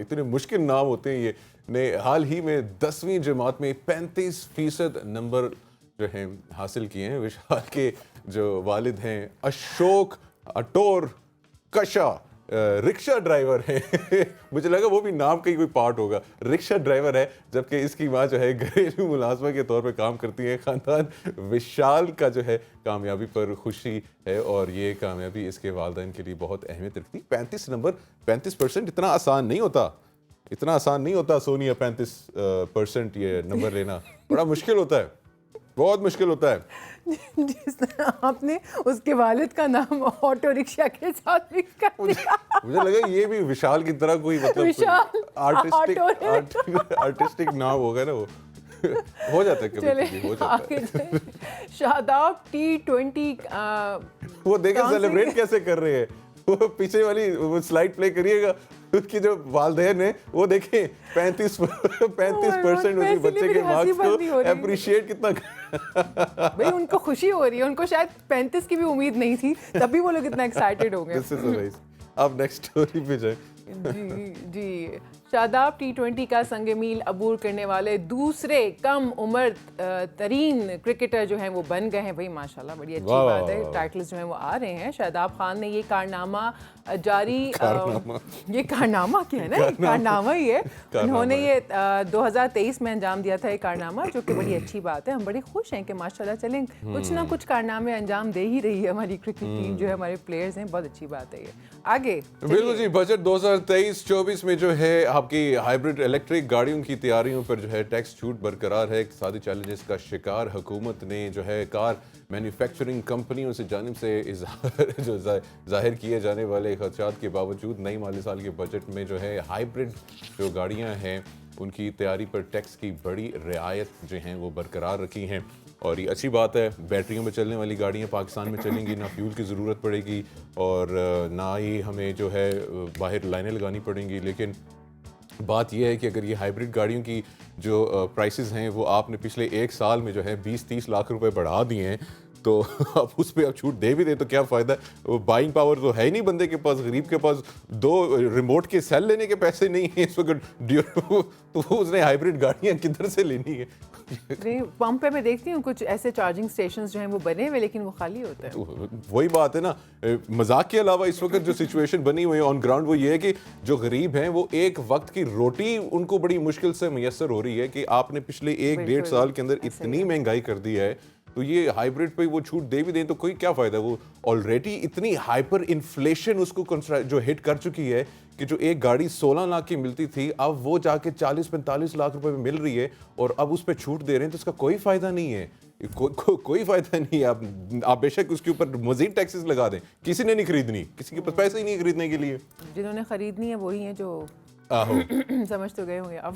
اتنے مشکل نام ہوتے ہیں یہ, نے حال ہی میں 10ویں جماعت میں 35% نمبر جو ہیں حاصل کیے ہیں. وشال کے جو والد ہیں اشوک اٹور کشا رکشہ ڈرائیور ہے. مجھے لگا وہ بھی نام کا ہی کوئی پارٹ ہوگا. رکشہ ڈرائیور ہے جبکہ اس کی ماں جو ہے گھریلو ملازمہ کے طور پہ کام کرتی ہے. خاندان وشال کا جو ہے کامیابی پر خوشی ہے اور یہ کامیابی اس کے والدین کے لیے بہت اہمیت رکھتی. 35% اتنا آسان نہیں ہوتا سونیا. 35% یہ نمبر لینا بڑا مشکل ہوتا ہے. بہت مشکل ہوتا ہے. جس طرح آپ نے اس کے والد کا نام آٹو رکشا کے ساتھ مکس کر دیا. مجھے لگا یہ بھی وشال کی طرح کوئی مطلب آرٹسٹک نام ہوگا نا, وہ ہو جاتا ہے کبھی ہو جاتا ہے. شاداب T20 وہ دیکھیں سیلیبریٹ کیسے کر رہے ہیں, وہ پیچھے والی وہ سلائڈ پلے کریے گا, اس کی جو والدین ہیں وہ دیکھیں 35% اسی بچے کے مارکس کو اپریشیٹ کتنا. بھئی ان کو خوشی ہو رہی ہے, ان کو شاید 35 کی بھی امید نہیں تھی, تبھی وہ لوگ اتنا ایکسائٹیڈ ہو گئے. اب نیکسٹ اسٹوری پہ جائیں. جی شاداب T20 کا سنگ میل عبور کرنے والے دوسرے کم عمر ترین کرکٹر جو ہیں وہ بن گئے ہیں. بھائی ماشاءاللہ بڑی اچھی بات ہے, ٹائٹلز جو ہیں وہ آ رہے ہیں. شاداب خان نے یہ کارنامہ جاری, یہ کارنامہ کیا ہے نا, کارنامہ ہی ہے, انہوں نے یہ 2023 میں انجام دیا تھا یہ کارنامہ, جو کہ بڑی اچھی بات ہے. ہم بڑے خوش ہیں کہ ماشاءاللہ چلیں کچھ نہ کچھ کارنامے انجام دے ہی رہی ہے ہماری کرکٹ ٹیم جو ہے, ہمارے پلیئرز ہیں, بہت اچھی بات ہے یہ. آگے بالکل جی, بجٹ 2023-24 میں جو ہے آپ کی ہائبرڈ الیکٹرک گاڑیوں کی تیاریوں پر جو ہے ٹیکس چھوٹ برقرار ہے. اقتصادی چیلنجز کا شکار حکومت نے جو ہے کار مینوفیکچرنگ کمپنیوں سے جانب سے جو ظاہر کیے جانے والے خدشات کے باوجود نئی مالی سال کے بجٹ میں جو ہے ہائبرڈ جو گاڑیاں ہیں ان کی تیاری پر ٹیکس کی بڑی رعایت جو ہیں وہ برقرار رکھی ہیں. اور یہ اچھی بات ہے, بیٹریوں میں چلنے والی گاڑیاں پاکستان میں چلیں گی, نہ فیول کی ضرورت پڑے گی اور نہ ہی ہمیں جو ہے باہر لائنیں لگانی پڑیں گی. لیکن بات یہ ہے کہ اگر یہ ہائبرڈ گاڑیوں کی جو پرائسز ہیں وہ آپ نے پچھلے ایک سال میں جو ہے 20-30 لاکھ روپے بڑھا دیے ہیں, تو اب اس پہ اب چھوٹ دے بھی دے تو کیا فائدہ ہے. بائنگ پاور تو ہے ہی نہیں بندے کے پاس, غریب کے پاس 2 ریموٹ کے سیل لینے کے پیسے نہیں ہیں اس وقت, تو اس نے ہائبرڈ گاڑیاں کدھر سے لینی ہے. پمپ پہ میں دیکھتی ہوں کچھ ایسے چارجنگ سٹیشنز جو ہیں وہ بنے ہوئے لیکن وہ خالی ہوتے ہیں. وہی بات ہے نا, مذاق کے علاوہ اس وقت جو سچویشن بنی ہوئی ہے آن گراؤنڈ وہ یہ ہے کہ جو غریب ہیں وہ ایک وقت کی روٹی ان کو بڑی مشکل سے میسر ہو رہی ہے کہ آپ نے پچھلے 1-1.5 سال کے اندر اتنی مہنگائی کر دی ہے, تو یہ ہائبرڈ پہ وہ چھوٹ دے بھی دیں تو کوئی کیا فائدہ. وہ آلریڈی اتنی ہائپر انفلیشن اس کو جو ہٹ کر چکی ہے کہ جو ایک گاڑی 16 لاکھ کی ملتی تھی اب وہ جا کے 40-45 لاکھ روپے میں مل رہی ہے, اور اب اس پہ چھوٹ دے رہے ہیں تو اس کا کوئی فائدہ نہیں ہے. کوئی فائدہ نہیں ہے. آپ بے شک اس کے اوپر مزید ٹیکسز لگا دیں, کسی نے نہیں خریدنی, کسی کے پاس پیسے ہی نہیں خریدنے کے لیے. جنہوں نے خریدنی ہے وہی ہیں جو سمجھ تو گئے ہوں گے آپ.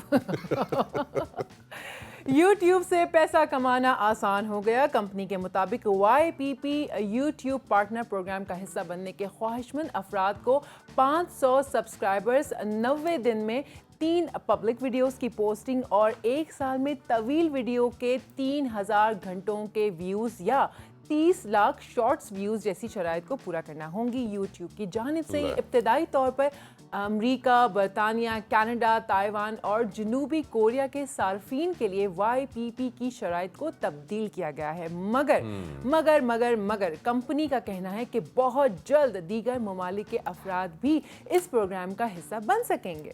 یوٹیوب سے پیسہ کمانا آسان ہو گیا. کمپنی کے مطابق YPP یوٹیوب پارٹنر پروگرام کا حصہ بننے کے خواہش مند افراد کو 500 سبسکرائبرز 90 دن میں 3 پبلک ویڈیوز کی پوسٹنگ اور 1 سال میں طویل ویڈیو کے 3000 گھنٹوں کے ویوز یا 30 لاکھ شارٹس ویوز جیسی شرائط کو پورا کرنا ہوں گی. یوٹیوب کی جانب سے ابتدائی طور پر امریکہ, برطانیہ, کینیڈا, تائیوان اور جنوبی کوریا کے صارفین کے لیے YPP کی شرائط کو تبدیل کیا گیا ہے. مگر کمپنی کا کہنا ہے کہ بہت جلد دیگر ممالک کے افراد بھی اس پروگرام کا حصہ بن سکیں گے.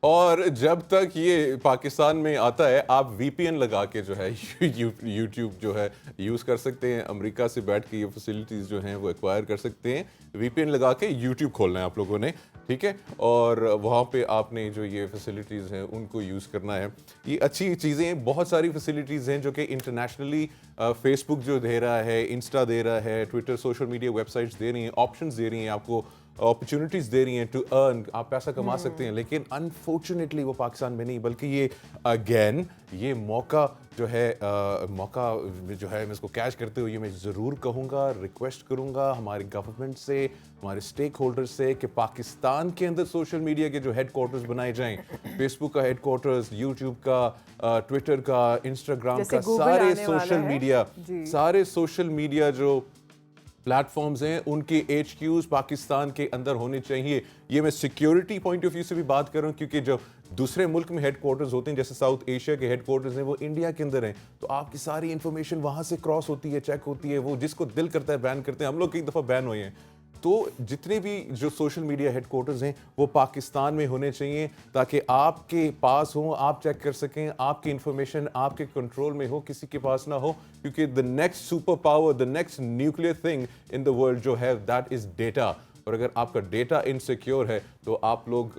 اور جب تک یہ پاکستان میں آتا ہے آپ VPN لگا کے جو ہے یوٹیوب جو ہے یوز کر سکتے ہیں. امریکہ سے بیٹھ کے یہ فیسلٹیز جو ہیں وہ ایکوائر کر سکتے ہیں. VPN لگا کے یوٹیوب کھولنا ہے آپ لوگوں نے, ٹھیک ہے, اور وہاں پہ آپ نے جو یہ فیسلٹیز ہیں ان کو یوز کرنا ہے. یہ اچھی چیزیں ہیں, بہت ساری فیسلٹیز ہیں جو کہ انٹرنیشنلی فیس بک جو دے رہا ہے, انسٹا دے رہا ہے, Twitter, social media websites دے رہی ہیں, آپشنز دے رہی ہیں, آپ کو اپرچونیٹیز دے رہی ہیں ٹو ارن, آپ پیسہ کما سکتے ہیں. لیکن انفارچونیٹلی وہ پاکستان میں نہیں, بلکہ یہ اگین یہ موقع جو ہے میں اس کو کیچ کرتے ہوئے میں ضرور کہوں گا, ریکویسٹ کروں گا ہماری گورنمنٹ سے, ہمارے اسٹیک ہولڈر سے کہ پاکستان کے اندر سوشل میڈیا کے جو ہیڈ کوارٹرز بنائے جائیں, فیس بک کا ہیڈ کوارٹرز, یوٹیوب کا, ٹویٹر کا, انسٹاگرام کا, سارے سوشل میڈیا جو پلیٹ فارمز ہیں ان کے HQs پاکستان کے اندر ہونے چاہیے. یہ میں سیکیورٹی پوائنٹ آف ویو سے بھی بات کر رہا ہوں, کیونکہ جو دوسرے ملک میں ہیڈ کوارٹرز ہوتے ہیں جیسے ساؤتھ ایشیا کے ہیڈ کوارٹرز ہیں وہ انڈیا کے اندر ہیں, تو آپ کی ساری انفارمیشن وہاں سے کراس ہوتی ہے, چیک ہوتی ہے, وہ جس کو دل کرتا ہے بین کرتے ہیں. ہم لوگ کئی دفعہ بین ہوئے ہیں. تو جتنے بھی جو سوشل میڈیا ہیڈ کوارٹرز ہیں وہ پاکستان میں ہونے چاہیے تاکہ آپ کے پاس ہوں, آپ چیک کر سکیں, آپ کی انفارمیشن آپ کے کنٹرول میں ہو, کسی کے پاس نہ ہو, کیونکہ the next super power, the next nuclear thing in the world جو ہے that is data. اور اگر آپ کا ڈیٹا انسیکیور ہے تو آپ لوگ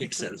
itself।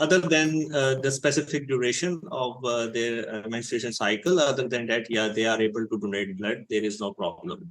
other than the specific duration of their menstruation cycle, other than that they are able to donate blood, there is no problem।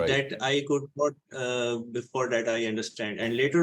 that I could not before that I understand, and later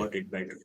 got it better.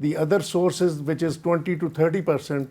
The other sources which is 20 to 30%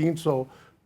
300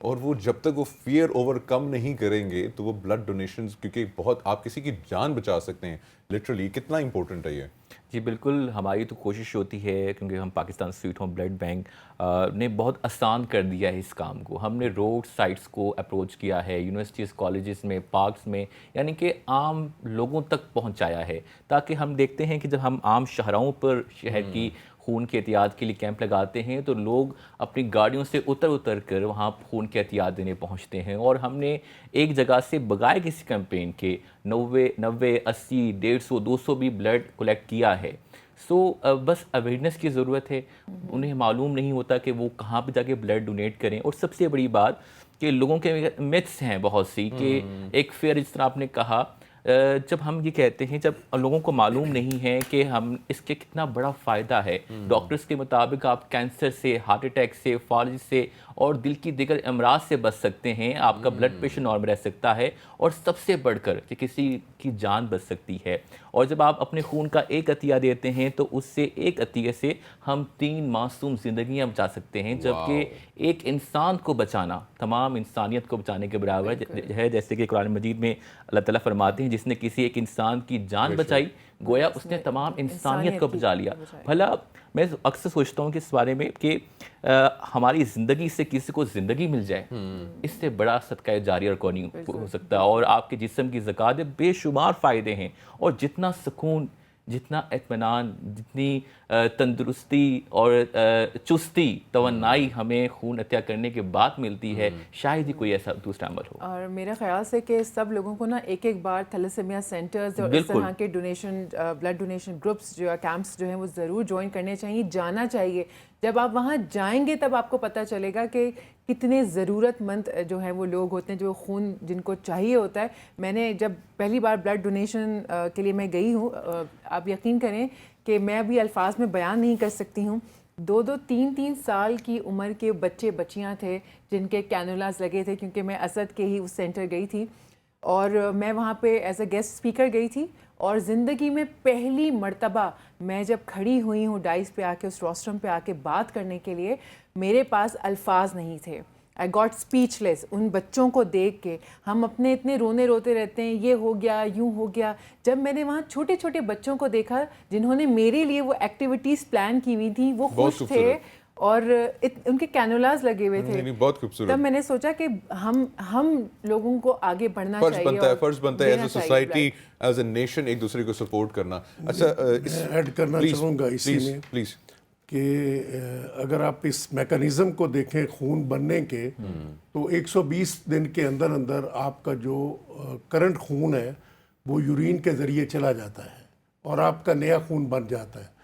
اور وہ جب تک وہ fair over کم نہیں کریں گے تو وہ بلڈ ڈونیشنز، کیونکہ بہت آپ کسی کی جان بچا سکتے ہیں لٹرلی، کتنا امپورٹنٹ ہے یہ؟ جی بالکل، ہماری تو کوشش ہوتی ہے کیونکہ ہم Pakistan sweet home blood bank نے بہت آسان کر دیا ہے اس کام کو. ہم نے روڈ سائٹس کو اپروچ کیا ہے، یونیورسٹیز، کالجز میں، پارکس میں، یعنی کہ عام لوگوں تک پہنچایا ہے، تاکہ ہم دیکھتے ہیں کہ جب ہم عام شہروں پر شہر کی خون کے احتیاط کے لیے کیمپ لگاتے ہیں تو لوگ اپنی گاڑیوں سے اتر کر وہاں خون کے احتیاط دینے پہنچتے ہیں. اور ہم نے ایک جگہ سے بغیر کسی کیمپین کے 90، 80، 150، 200 بھی بلڈ کلیکٹ کیا ہے. بس اویئرنیس کی ضرورت ہے. انہیں معلوم نہیں ہوتا کہ وہ کہاں پہ جا کے بلڈ ڈونیٹ کریں. اور سب سے بڑی بات کہ لوگوں کے میتھس ہیں بہت سی، کہ ایک فیئر، جس طرح آپ نے کہا، جب ہم یہ کہتے ہیں، جب لوگوں کو معلوم نہیں ہے کہ ہم اس کے کتنا بڑا فائدہ ہے. ڈاکٹرز کے مطابق آپ کینسر سے، ہارٹ اٹیک سے، فالج سے اور دل کی دیگر امراض سے بچ سکتے ہیں. آپ کا بلڈ پریشر نارمل رہ سکتا ہے، اور سب سے بڑھ کر کہ کسی کی جان بچ سکتی ہے. اور جب آپ اپنے خون کا ایک عطیہ دیتے ہیں تو اس سے ایک عطیے سے ہم 3 معصوم زندگیاں بچا سکتے ہیں، جبکہ ایک انسان کو بچانا تمام انسانیت کو بچانے کے برابر ہے. جیسے کہ قرآن مجید میں اللہ تعالیٰ فرماتے ہیں جس نے کسی ایک انسان کی جان بچائی گویا اس نے تمام انسانیت کو بچا لیا. بھلا میں اکثر سوچتا ہوں کہ اس بارے میں کہ ہماری زندگی سے کسی کو زندگی مل جائے، اس سے بڑا صدقہ جاریہ اور کونی ہو سکتا ہے. اور آپ کے جسم کی زکوٰۃ بے شمار فائدے ہیں. اور جتنا سکون، جتنا اطمینان، جتنی تندرستی اور چستی، توانائی ہمیں خون عطیہ کرنے کے بعد ملتی ہے، شاید ہی کوئی ایسا دوسرا عمل ہو. اور میرا خیال سے کہ سب لوگوں کو نا ایک بار تھیلیسیمیا سینٹرز اور اس طرح کے ڈونیشن، بلڈ ڈونیشن گروپس جو کیمپس جو ہیں وہ ضرور جوائن کرنے چاہیے، جانا چاہیے. جب آپ وہاں جائیں گے تب آپ کو پتہ چلے گا کہ کتنے ضرورت مند جو ہیں وہ لوگ ہوتے ہیں جو خون جن کو چاہیے ہوتا ہے. میں نے جب پہلی بار بلڈ ڈونیشن کے لیے میں گئی ہوں، آپ یقین کریں کہ میں ابھی الفاظ میں بیان نہیں کر سکتی ہوں. 2-3 سال کی عمر کے بچے بچیاں تھے جن کے کینولاز لگے تھے، کیونکہ میں اسد کے ہی اس سینٹر گئی تھی اور میں وہاں پہ ایز اے گیسٹ اسپیکر گئی تھی. اور زندگی میں پہلی مرتبہ میں جب کھڑی ہوئی ہوں ڈائس پہ آ کے، اس روسٹرم پہ آ کے بات کرنے کے لیے، میرے پاس الفاظ نہیں تھے. آئی گاٹ اسپیچ لیس ان بچوں کو دیکھ کے. ہم اپنے اتنے روتے رہتے ہیں، یہ ہو گیا، یوں ہو گیا. جب میں نے وہاں چھوٹے چھوٹے بچوں کو دیکھا جنہوں نے میرے لیے وہ ایکٹیویٹیز پلان کی ہوئی تھیں، وہ خوش تھے اور ان کے کینولاز لگے ہوئے تھے، بہت خوبصورت. تب میں نے سوچا کہ ہم لوگوں کو آگے بڑھنا چاہیے، فرض بنتا ہے as a society, as a nation, ایک دوسرے کو سپورٹ کرنا. اچھا ایڈ کرنا چاہوں گا اسی میں پلیز کہ اگر آپ اس میکانزم کو دیکھیں خون بننے کے، تو 120 دن کے اندر آپ کا جو کرنٹ خون ہے وہ یورین کے ذریعے چلا جاتا ہے اور آپ کا نیا خون بن جاتا ہے.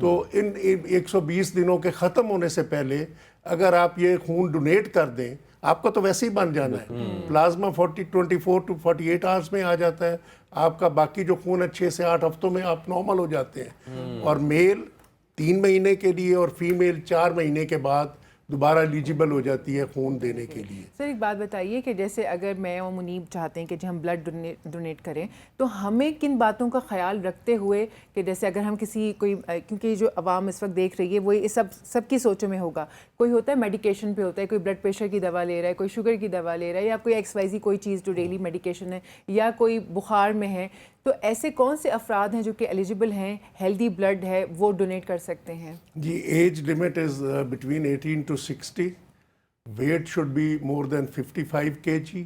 تو ان 120 دنوں کے ختم ہونے سے پہلے اگر آپ یہ خون ڈونیٹ کر دیں، آپ کا تو ویسے ہی بن جانا ہے. پلازما 24 to 48 آورز میں آ جاتا ہے. آپ کا باقی جو خون ہے 6 سے 8 ہفتوں میں آپ نارمل ہو جاتے ہیں. اور میل 3 مہینے کے لیے اور فیمیل 4 مہینے کے بعد دوبارہ ایلیجیبل ہو جاتی ہے خون دینے کے لیے. سر ایک بات بتائیے کہ جیسے اگر میں اور منیب چاہتے ہیں کہ ہم بلڈ ڈونیٹ کریں تو ہمیں کن باتوں کا خیال رکھتے ہوئے کہ جیسے اگر ہم کیونکہ جو عوام اس وقت دیکھ رہی ہے وہ یہ سب کی سوچوں میں ہوگا. کوئی ہوتا ہے میڈیکیشن پہ ہوتا ہے، کوئی بلڈ پریشر کی دوا لے رہا ہے، کوئی شوگر کی دوا لے رہا ہے، یا کوئی XYZ کوئی چیز جو ڈیلی میڈیکیشن ہے، یا کوئی بخار میں ہے. تو ایسے کون سے افراد ہیں جو کہ ایلیجیبل ہیں، ہیلدی بلڈ ہے، وہ ڈونیٹ کر سکتے ہیں؟ جی age limit is between 18 to 60. Weight should be more than 55 kg.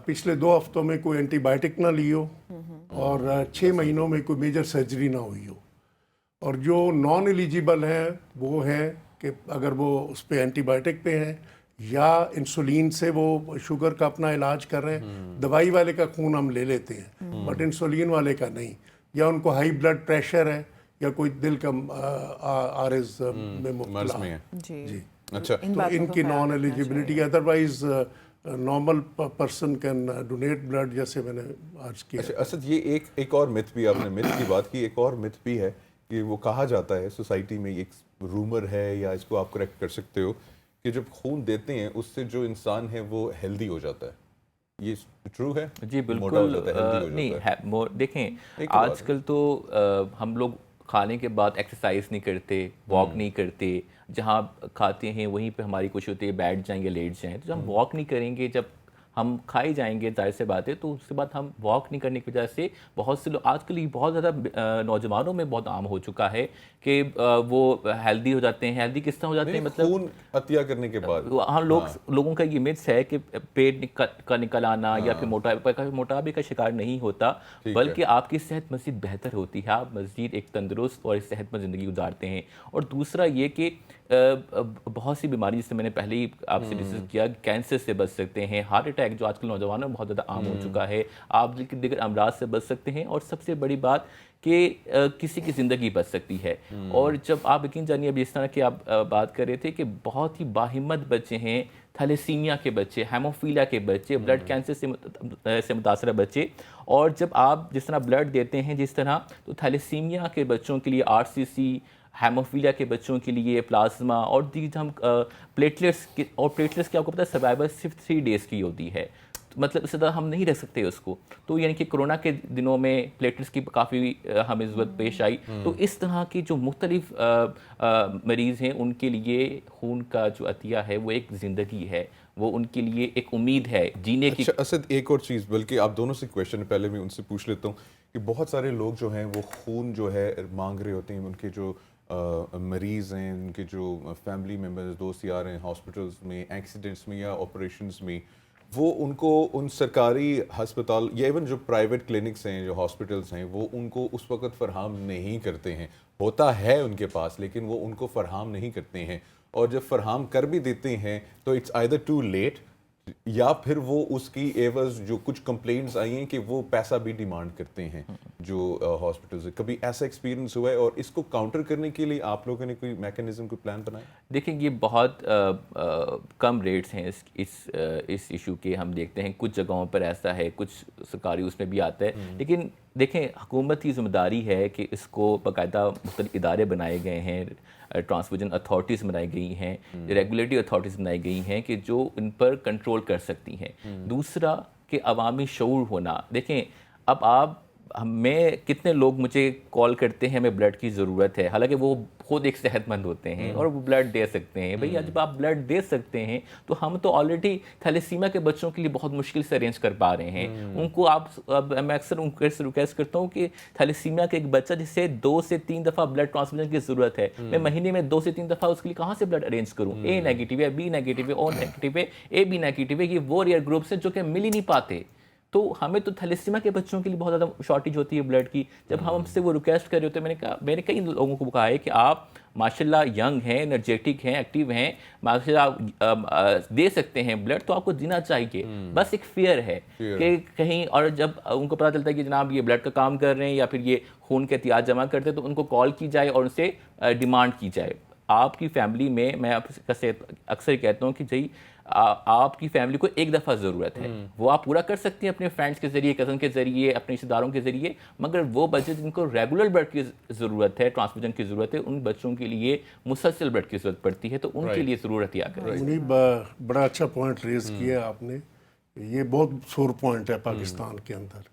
پچھلے 2 ہفتوں میں کوئی اینٹی بائیوٹک نہ لی ہو اور 6 مہینوں میں کوئی میجر سرجری نہ ہوئی ہو. اور جو نان ایلیجیبل ہیں وہ ہیں کہ اگر وہ اس پہ اینٹی بائیوٹک پہ ہیں یا انسولین سے وہ شوگر کا اپنا علاج کر رہے ہیں. دوائی والے کا خون ہم لے لیتے ہیں بٹ انسولین والے کا نہیں. یا ان کو ہائی بلڈ پریشر ہے یا کوئی دل کا عارض میں مبتلا ہے. جی اچھا، تو ان کی non eligibility. Otherwise normal person can donate blood, جیسے میں نے آج کیا. اچھا اسد، یہ ایک اور مت بھی، آپ نے مت کی بات کی، ایک اور مت بھی ہے کہ وہ کہا جاتا ہے سوسائٹی میں، ایک رومر ہے یا اس کو آپ کریکٹ کر سکتے ہو کہ جب خون دیتے ہیں اس سے جو انسان ہے وہ ہیلدی ہو جاتا ہے. یہ ٹرو ہے؟ جی بالکل نہیں ہے. دیکھیں آج کل تو ہم لوگ کھانے کے بعد ایکسرسائز نہیں کرتے, واک نہیں کرتے, جہاں کھاتے ہیں وہیں پہ ہماری کوشش ہوتی ہے بیٹھ جائیں یا لیٹ جائیں. تو جب ہم واک نہیں کریں گے, جب ہم کھائی جائیں گے, ظاہر سے بات ہے, تو اس کے بعد ہم واک نہیں کرنے کی وجہ سے بہت سے لوگ آج کل یہ بہت زیادہ نوجوانوں میں بہت عام ہو چکا ہے کہ وہ ہیلدی ہو جاتے ہیں. ہیلدی کس طرح ہو جاتے ہیں, مطلب خون عطیہ کرنے کے بعد ہم لوگوں کا یہ متس ہے کہ پیٹ کا نکل آنا یا پھر موٹاپے کا شکار نہیں ہوتا, بلکہ آپ کی صحت مزید بہتر ہوتی ہے, آپ مزید ایک تندرست اور صحت مند زندگی گزارتے ہیں. اور دوسرا یہ کہ بہت سی بیماری جس سے میں نے پہلے ہی آپ سے ڈسکس کیا, کینسر سے بچ سکتے ہیں, ہارٹ اٹیک جو آج کل نوجوانوں میں بہت زیادہ عام ہو چکا ہے, آپ دل کے دیگر امراض سے بچ سکتے ہیں, اور سب سے بڑی بات کہ کسی کی زندگی بچ سکتی ہے. اور جب آپ یقین جانیے, اب اس طرح کی آپ بات کر رہے تھے کہ بہت ہی باہمت بچے ہیں, تھیلیسیمیا کے بچے, ہیموفیلیا کے بچے, بلڈ کینسر سے متاثرہ بچے, اور جب آپ جس طرح بلڈ دیتے ہیں جس طرح, تو تھیلیسیمیا کے بچوں کے لیے RCC, ہیموفیلیا کے بچوں کے لیے پلازما, اور ہم پلیٹلیٹس کی آپ کو پتہ ہے سروائیول صرف 3 days کی ہوتی ہے, مطلب اس طرح ہم نہیں رکھ سکتے اس کو. تو یعنی کہ کرونا کے دنوں میں پلیٹلیٹس کی کافی ہمیں ضرورت پیش آئی. تو اس طرح کی جو مختلف مریض ہیں ان کے لیے خون کا جو عطیہ ہے وہ ایک زندگی ہے, وہ ان کے لیے ایک امید ہے جینے کی. اچھا اسد, ایک اور چیز, بلکہ آپ دونوں سے کویشچن پہلے میں ان سے پوچھ لیتا ہوں کہ بہت سارے لوگ جو ہیں وہ خون جو ہے مانگ رہے ہوتے ہیں, ان کے جو مریض ہیں, ان کے جو فیملی ممبرز, دوست یار ہیں ہاسپٹلز میں, ایکسیڈنٹس میں یا آپریشنز میں, وہ ان کو ان سرکاری ہسپتال یا ایون جو پرائیویٹ کلینکس ہیں, جو ہاسپٹلز ہیں, وہ ان کو اس وقت فراہم نہیں کرتے ہیں. ہوتا ہے ان کے پاس لیکن وہ ان کو فراہم نہیں کرتے ہیں, اور جب فراہم کر بھی دیتے ہیں تو اٹس آئیدر ٹو لیٹ, یا پھر وہ اس کی ایوز جو کچھ کمپلینٹس آئی ہیں کہ وہ پیسہ بھی ڈیمانڈ کرتے ہیں جو ہاسپٹل سے. کبھی ایسا ایکسپیرینس ہوا ہے, اور اس کو کاؤنٹر کرنے کے لیے آپ لوگوں نے کوئی میکینزم, کوئی پلان بنایا؟ دیکھیں یہ بہت کم ریٹس ہیں اس ایشو کے. ہم دیکھتے ہیں کچھ جگہوں پر ایسا ہے, کچھ سرکاری اس میں بھی آتا ہے, لیکن دیکھیں حکومت کی ذمہ داری ہے کہ اس کو باقاعدہ مختلف ادارے بنائے گئے ہیں, ٹرانسفیوژن اتھارٹیز بنائی گئی ہیں, ریگولیٹری اتھارٹیز بنائی گئی ہیں کہ جو ان پر کنٹرول کر سکتی ہیں. دوسرا کہ عوامی شعور ہونا. دیکھیں اب آپ میں کتنے لوگ مجھے کال کرتے ہیں ہمیں بلڈ کی ضرورت ہے, حالانکہ وہ خود ایک صحت مند ہوتے ہیں اور وہ بلڈ دے سکتے ہیں. بھئی جب آپ بلڈ دے سکتے ہیں تو ہم تو آلریڈی تھیلیسیمیا کے بچوں کے لیے بہت مشکل سے ارینج کر پا رہے ہیں. ان کو میں اکثر ان کو ریکویسٹ کرتا ہوں کہ تھیلیسیمیا کے ایک بچہ جسے 2 سے 3 دفعہ بلڈ ٹرانسفیوژن کی ضرورت ہے, میں مہینے میں 2 سے 3 دفعہ اس کے لیے کہاں سے بلڈ ارینج کروں؟ A نیگیٹیو ہے, B نیگیٹیو ہے, O نیگیٹیو ہے, AB نیگیٹیو ہے, یہ وہ ریئر گروپس ہیں جو کہ مل ہی نہیں پاتے. تو ہمیں تو تھیلیسیمیا کے بچوں کے لیے بہت زیادہ شارٹیج ہوتی ہے بلڈ کی. جب ہم سے وہ ریکویسٹ کر رہے ہوتے ہیں, میں نے کئی لوگوں کو کہا ہے کہ آپ ماشاءاللہ ینگ ہیں, انرجیٹک ہیں, ایکٹیو ہیں, ماشاءاللہ دے سکتے ہیں بلڈ, تو آپ کو دینا چاہیے. بس ایک فیئر ہے کہ کہیں, اور جب ان کو پتہ چلتا ہے کہ جناب یہ بلڈ کا کام کر رہے ہیں یا پھر یہ خون کے احتیاط جمع کرتے ہیں, تو ان کو کال کی جائے اور ان سے ڈیمانڈ کی جائے. آپ کی فیملی میں اکثر کہتا ہوں کہ جی آپ کی فیملی کو ایک دفعہ ضرورت ہے, وہ آپ پورا کر سکتے ہیں اپنے فرینڈس کے ذریعے, کزن کے ذریعے, اپنے رشتہ داروں کے ذریعے, مگر وہ بچے جن کو ریگولر بلڈ کی ضرورت ہے, ٹرانسفیوژن کی ضرورت ہے, ان بچوں کے لیے مسلسل بلڈ کی ضرورت پڑتی ہے, تو ان کے لیے ضرورت ہی کریں. بڑا اچھا پوائنٹ ریز کیا آپ نے, یہ بہت سور پوائنٹ ہے پاکستان کے اندر.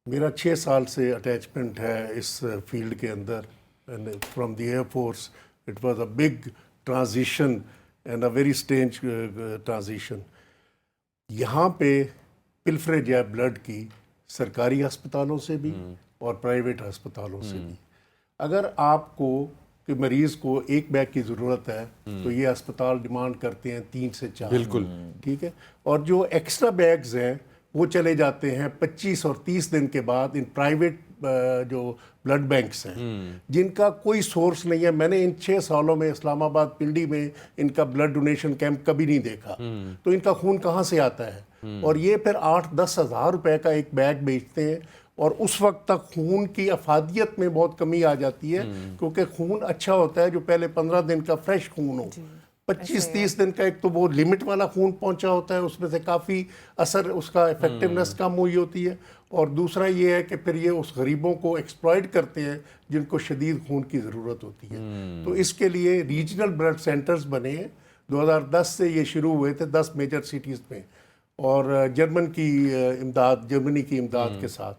میرا 6 سال سے اٹیچمنٹ ہے اس فیلڈ کے اندر, from the air force. It was a big transition and a very strange transition. یہاں پہ پلفریج ہے بلڈ کی سرکاری ہسپتالوں سے بھی اور پرائیویٹ ہسپتالوں سے بھی. اگر آپ کو کہ مریض کو 1 بیگ کی ضرورت ہے تو یہ ہسپتال ڈیمانڈ کرتے ہیں 3 سے 4. بالکل ٹھیک ہے. اور جو ایکسٹرا بیگز ہیں وہ چلے جاتے ہیں 25 اور 30 دن کے بعد ان پرائیویٹ جو بلڈ بینکس ہیں جن کا کوئی سورس نہیں ہے. میں نے ان 6 سالوں میں اسلام آباد پنڈی میں ان کا بلڈ ڈونیشن کیمپ کبھی نہیں دیکھا. تو ان کا خون کہاں سے آتا ہے؟ اور یہ پھر 8-10 ہزار روپے کا ایک بیگ بیچتے ہیں, اور اس وقت تک خون کی افادیت میں بہت کمی آ جاتی ہے, کیونکہ خون اچھا ہوتا ہے جو پہلے 15 دن کا فریش خون ہو. 25-30 دن کا ایک تو وہ لمٹ والا خون پہنچا ہوتا ہے, اس میں سے کافی اثر اس کا افیکٹونیس کم ہوئی ہوتی ہے. اور دوسرا یہ ہے کہ پھر یہ اس غریبوں کو ایکسپلائٹ کرتے ہیں جن کو شدید خون کی ضرورت ہوتی ہے. تو اس کے لیے ریجنل بلڈ سینٹرز بنے ہیں. 2010 سے یہ شروع ہوئے تھے 10 میجر سٹیز میں, اور جرمنی کی امداد کے ساتھ.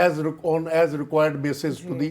as required basis to the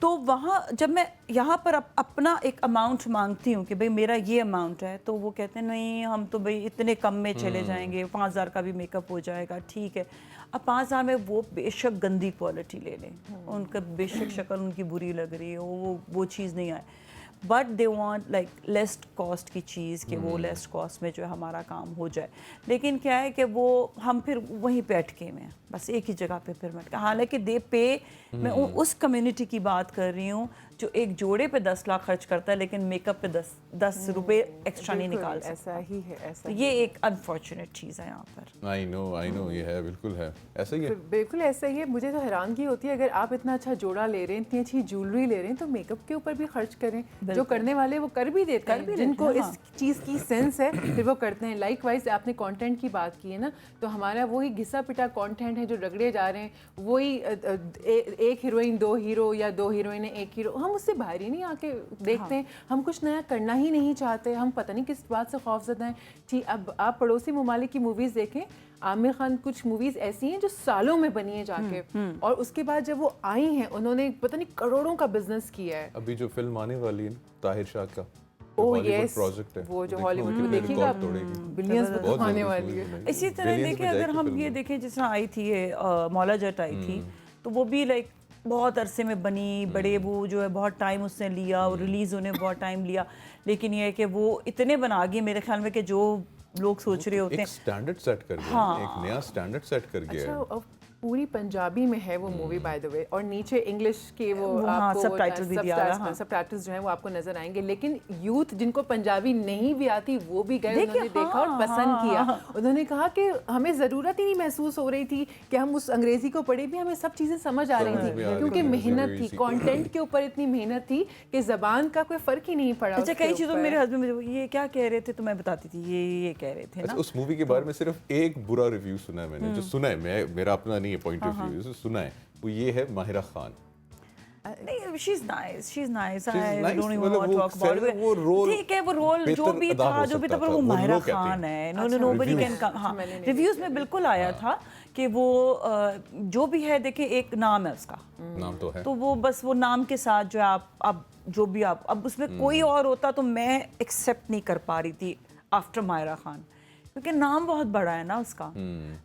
تو وہاں جب میں یہاں پر اپنا ایک اماؤنٹ مانگتی ہوں کہ بھئی میرا یہ اماؤنٹ ہے، تو وہ کہتے ہیں نہیں ہم تو بھئی اتنے کم میں چلے جائیں گے، 5000 کا بھی میک اپ ہو جائے گا، ٹھیک ہے. اب 5000 میں وہ بے شک گندی کوالٹی لے لیں، ان کا بے شک شکل ان کی بری لگ رہی ہے، وہ چیز نہیں آئے، but they want like less cost کی چیز کہ وہ لیس کاسٹ میں جو ہے ہمارا کام ہو جائے. لیکن کیا ہے کہ وہ ہم پھر وہیں پہ اٹکے میں بس ایک ہی جگہ پہ پھر میں حالانکہ دے پے میں اس کمیونٹی کی بات کر رہی ہوں جو ایک جوڑے پہ 10 لاکھ خرچ کرتا ہے لیکن میک اپ پہ 10 روپے ایکسٹرا نہیں نکال سکتا. ایسا ہی ہے، ایسا یہ ایک انفارچونیٹ چیز ہے یہاں پر. آئی نو یہ ہے، بالکل ہے ایسا ہی ہے، بالکل ایسا ہی ہے. مجھے تو حیرانگی ہوتی ہے اگر آپ اتنا اچھا جوڑا لے رہے ہیں، اتنی اچھی جیولری لے رہے ہیں، تو میک اپ کے اوپر بھی خرچ کریں. جو کرنے والے وہ کر بھی دیتے ہیں، جن کو اس چیز کی سینس ہے پھر وہ کرتے ہیں. لائک وائز آپ نے کانٹینٹ کی بات کی ہے نا، تو ہمارا وہی گھسا پٹا کانٹینٹ ہے جو رگڑے جا رہے ہیں، وہی ایک ہیروئن 2 ہیرو یا 2 ہیروئن 1 ہیرو. ہم اس سے باہر ہی نہیں آ کے دیکھتے ہیں، ہم کچھ نیا کرنا ہی نہیں چاہتے، ہم پتہ نہیں کس بات سے خوف زدہ ہیں. ٹھیک، اب آپ پڑوسی ممالک کی موویز دیکھیں، عامر خان کچھ موویز ایسی ہیں جو سالوں میں بنی ہیں جا کے، اور اس کے بعد جب وہ آئی ہیں انہوں نے پتہ نہیں کروڑوں کا بزنس کیا ہے. ابھی جو فلم آنے والی ہے طاہر شاہ کا پروجیکٹ ہے، وہ جو ہالی ووڈ میں دیکھیے گا بلینز میں آنے والی ہے. اسی طرح دیکھیں اگر ہم یہ دیکھیں جس طرح آئی تھی مولا جٹ آئی تھی، تو وہ بھی لائک بہت عرصے میں بنی، بڑے وہ جو ہے بہت ٹائم اس نے لیا اور ریلیز ہونے بہت ٹائم لیا، لیکن یہ ہے کہ وہ اتنے بنا گئی میرے خیال میں کہ جو لوگ سوچ رہے ہوتے ہیں ایک سٹینڈرڈ سیٹ کر گیا، ایک نیا سٹینڈرڈ سیٹ کر گیا ہے. پوری پنجابی میں ہے وہ مووی بائی دا وے، اور نیچے انگلش کے وہ آپ کو سب ٹائٹل بھی دیا ہے، سب ٹائٹلز جو ہیں وہ آپ کو نظر آئیں گے. لیکن یوتھ جن کو پنجابی نہیں بھی آتی وہ بھی گئے، انہوں نے دیکھا اور پسند کیا. انہوں نے کہا کہ ہمیں ضرورت ہی نہیں محسوس ہو رہی تھی کہ ہم اس انگریزی کو پڑھے بھی، ہمیں سب چیزیں سمجھ آ رہی تھی کیونکہ محنت تھی، کانٹینٹ کے اوپر اتنی محنت تھی کہ زبان کا کوئی فرق ہی نہیں پڑا. اچھا کئی چیزوں میرے ہسبینڈ یہ کیا کہہ رہے تھے تو میں بتاتی تھی یہ کہہ رہے تھے نا. اس مووی کے بارے میں صرف ایک برا ریویو سنا ہے میں نے، جو سنا ہے میرا اپنا نہیں ہے پوائنٹ آف ویو، سنا ہے وہ یہ ہے ماہرہ خان. نہیں she's nice I don't even want to talk about it. ٹھیک ہے وہ رول جو بھی تھا پر وہ ماہرہ خان ہے. nobody can come. ہاں ریویوز میں بالکل آیا تھا کہ وہ جو بھی ہے دیکھیں ایک نام ہے اس کا، نام تو ہے، تو وہ بس وہ نام کے ساتھ جو آپ اب جو بھی آپ اب اس میں کوئی اور ہوتا تو میں ایکسیپٹ نہیں کر پا رہی تھی آفٹر ماہرہ خان، کیونکہ نام بہت بڑا ہے نا اس کا.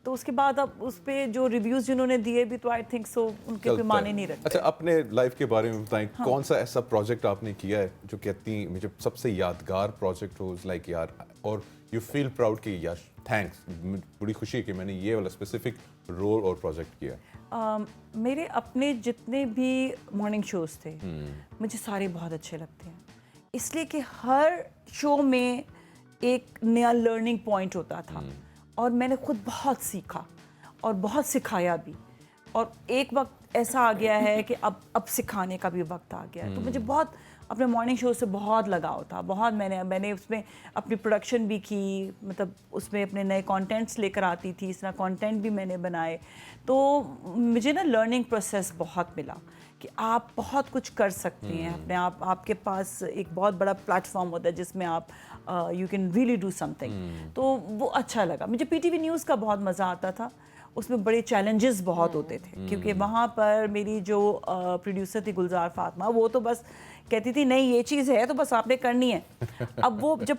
تو اس کے بعد اب اس پہ جو ریویوز جنہوں نے دیے بھی تو آئی تھنک سو ان کے کوئی معنی نہیں رکھتے. اچھا اپنے لائف کے بارے میں بتائیں، کون سا ایسا پروجیکٹ آپ نے کیا ہے جو کہتی مجھے سب سے یادگار پروجیکٹ ہو، لائک یار، اور یو فیل پراؤڈ کہ یار تھینکس، بڑی خوشی ہے کہ میں نے یہ والا اسپیسیفک رول اور پروجیکٹ کیا. میرے اپنے جتنے بھی مارننگ شوز تھے مجھے سارے بہت اچھے لگتے ہیں، اس لیے کہ ہر شو میں ایک نیا لرننگ پوائنٹ ہوتا تھا اور میں نے خود بہت سیکھا اور بہت سکھایا بھی، اور ایک وقت ایسا آ گیا ہے کہ اب سکھانے کا بھی وقت آ گیا ہے. تو مجھے بہت اپنے مارننگ شو سے بہت لگاؤ تھا، بہت میں نے اس میں اپنی پروڈکشن بھی کی، مطلب اس میں اپنے نئے کانٹینٹس لے کر آتی تھی، اس طرح کانٹینٹ بھی میں نے بنائے. تو مجھے نا لرننگ پروسیس بہت ملا کہ آپ بہت کچھ کر سکتے ہیں اپنے آپ کے پاس ایک بہت بڑا پلیٹ فارم ہوتا ہے جس میں آپ you can really do some thing. تو وہ اچھا لگا مجھے. پی ٹی وی نیوز کا بہت مزہ آتا تھا، اس میں بڑے چیلنجز بہت ہوتے تھے کیونکہ وہاں پر میری جو پروڈیوسر تھی گلزار فاطمہ، وہ تو بس کہتی تھی نہیں یہ چیز ہے تو بس آپ نے کرنی ہے. اب وہ جب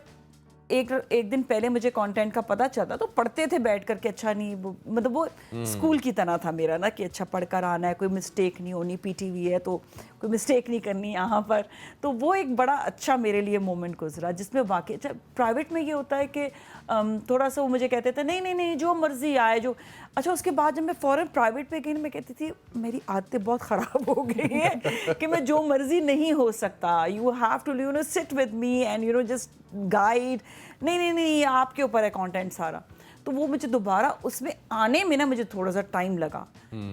ایک دن پہلے مجھے کانٹینٹ کا پتہ چلتا تو پڑھتے تھے بیٹھ کر کے، اچھا نہیں مطلب وہ اسکول کی طرح تھا میرا نا کہ اچھا پڑھ کر آنا ہے، کوئی مسٹیک نہیں ہونی، پی ٹی وی ہے تو کوئی مسٹیک نہیں کرنی یہاں پر. تو وہ ایک بڑا اچھا میرے لیے مومنٹ گزرا جس میں واقعی اچھا پرائیویٹ میں یہ ہوتا ہے کہ تھوڑا سا وہ مجھے کہتے تھے نہیں جو مرضی آئے جو. اچھا اس کے بعد جب میں فوراً پرائیویٹ پہ گئی میں کہتی تھی میری عادتیں بہت خراب ہو گئی ہیں کہ میں جو مرضی نہیں ہو سکتا، you have to you know sit with me and you know just guide. نہیں آپ کے اوپر ہے کانٹینٹ سارا. تو وہ مجھے دوبارہ اس میں آنے میں نا مجھے تھوڑا سا ٹائم لگا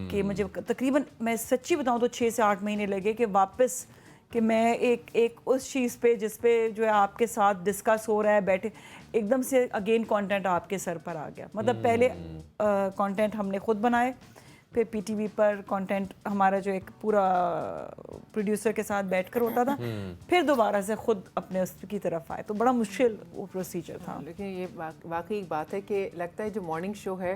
کہ مجھے تقریباً میں سچی بتاؤں تو 6 سے 8 مہینے لگے کہ واپس کہ میں ایک اس چیز پہ جس پہ جو ہے آپ کے ساتھ ڈسکس ہو رہا ہے بیٹھے ایک دم سے اگین کانٹینٹ آپ کے سر پر آ گیا. مطلب پہلے کانٹینٹ ہم نے خود بنائے، پھر پی ٹی وی پر کانٹینٹ ہمارا جو ایک پورا پروڈیوسر کے ساتھ بیٹھ کر ہوتا تھا، پھر دوبارہ سے خود اپنے اس کی طرف آئے. تو بڑا مشکل وہ پروسیجر تھا. لیکن یہ واقعی ایک بات ہے کہ لگتا ہے جو مارننگ شو ہے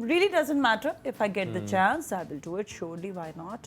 really doesn't matter if I get the chance, I will do it surely, why not?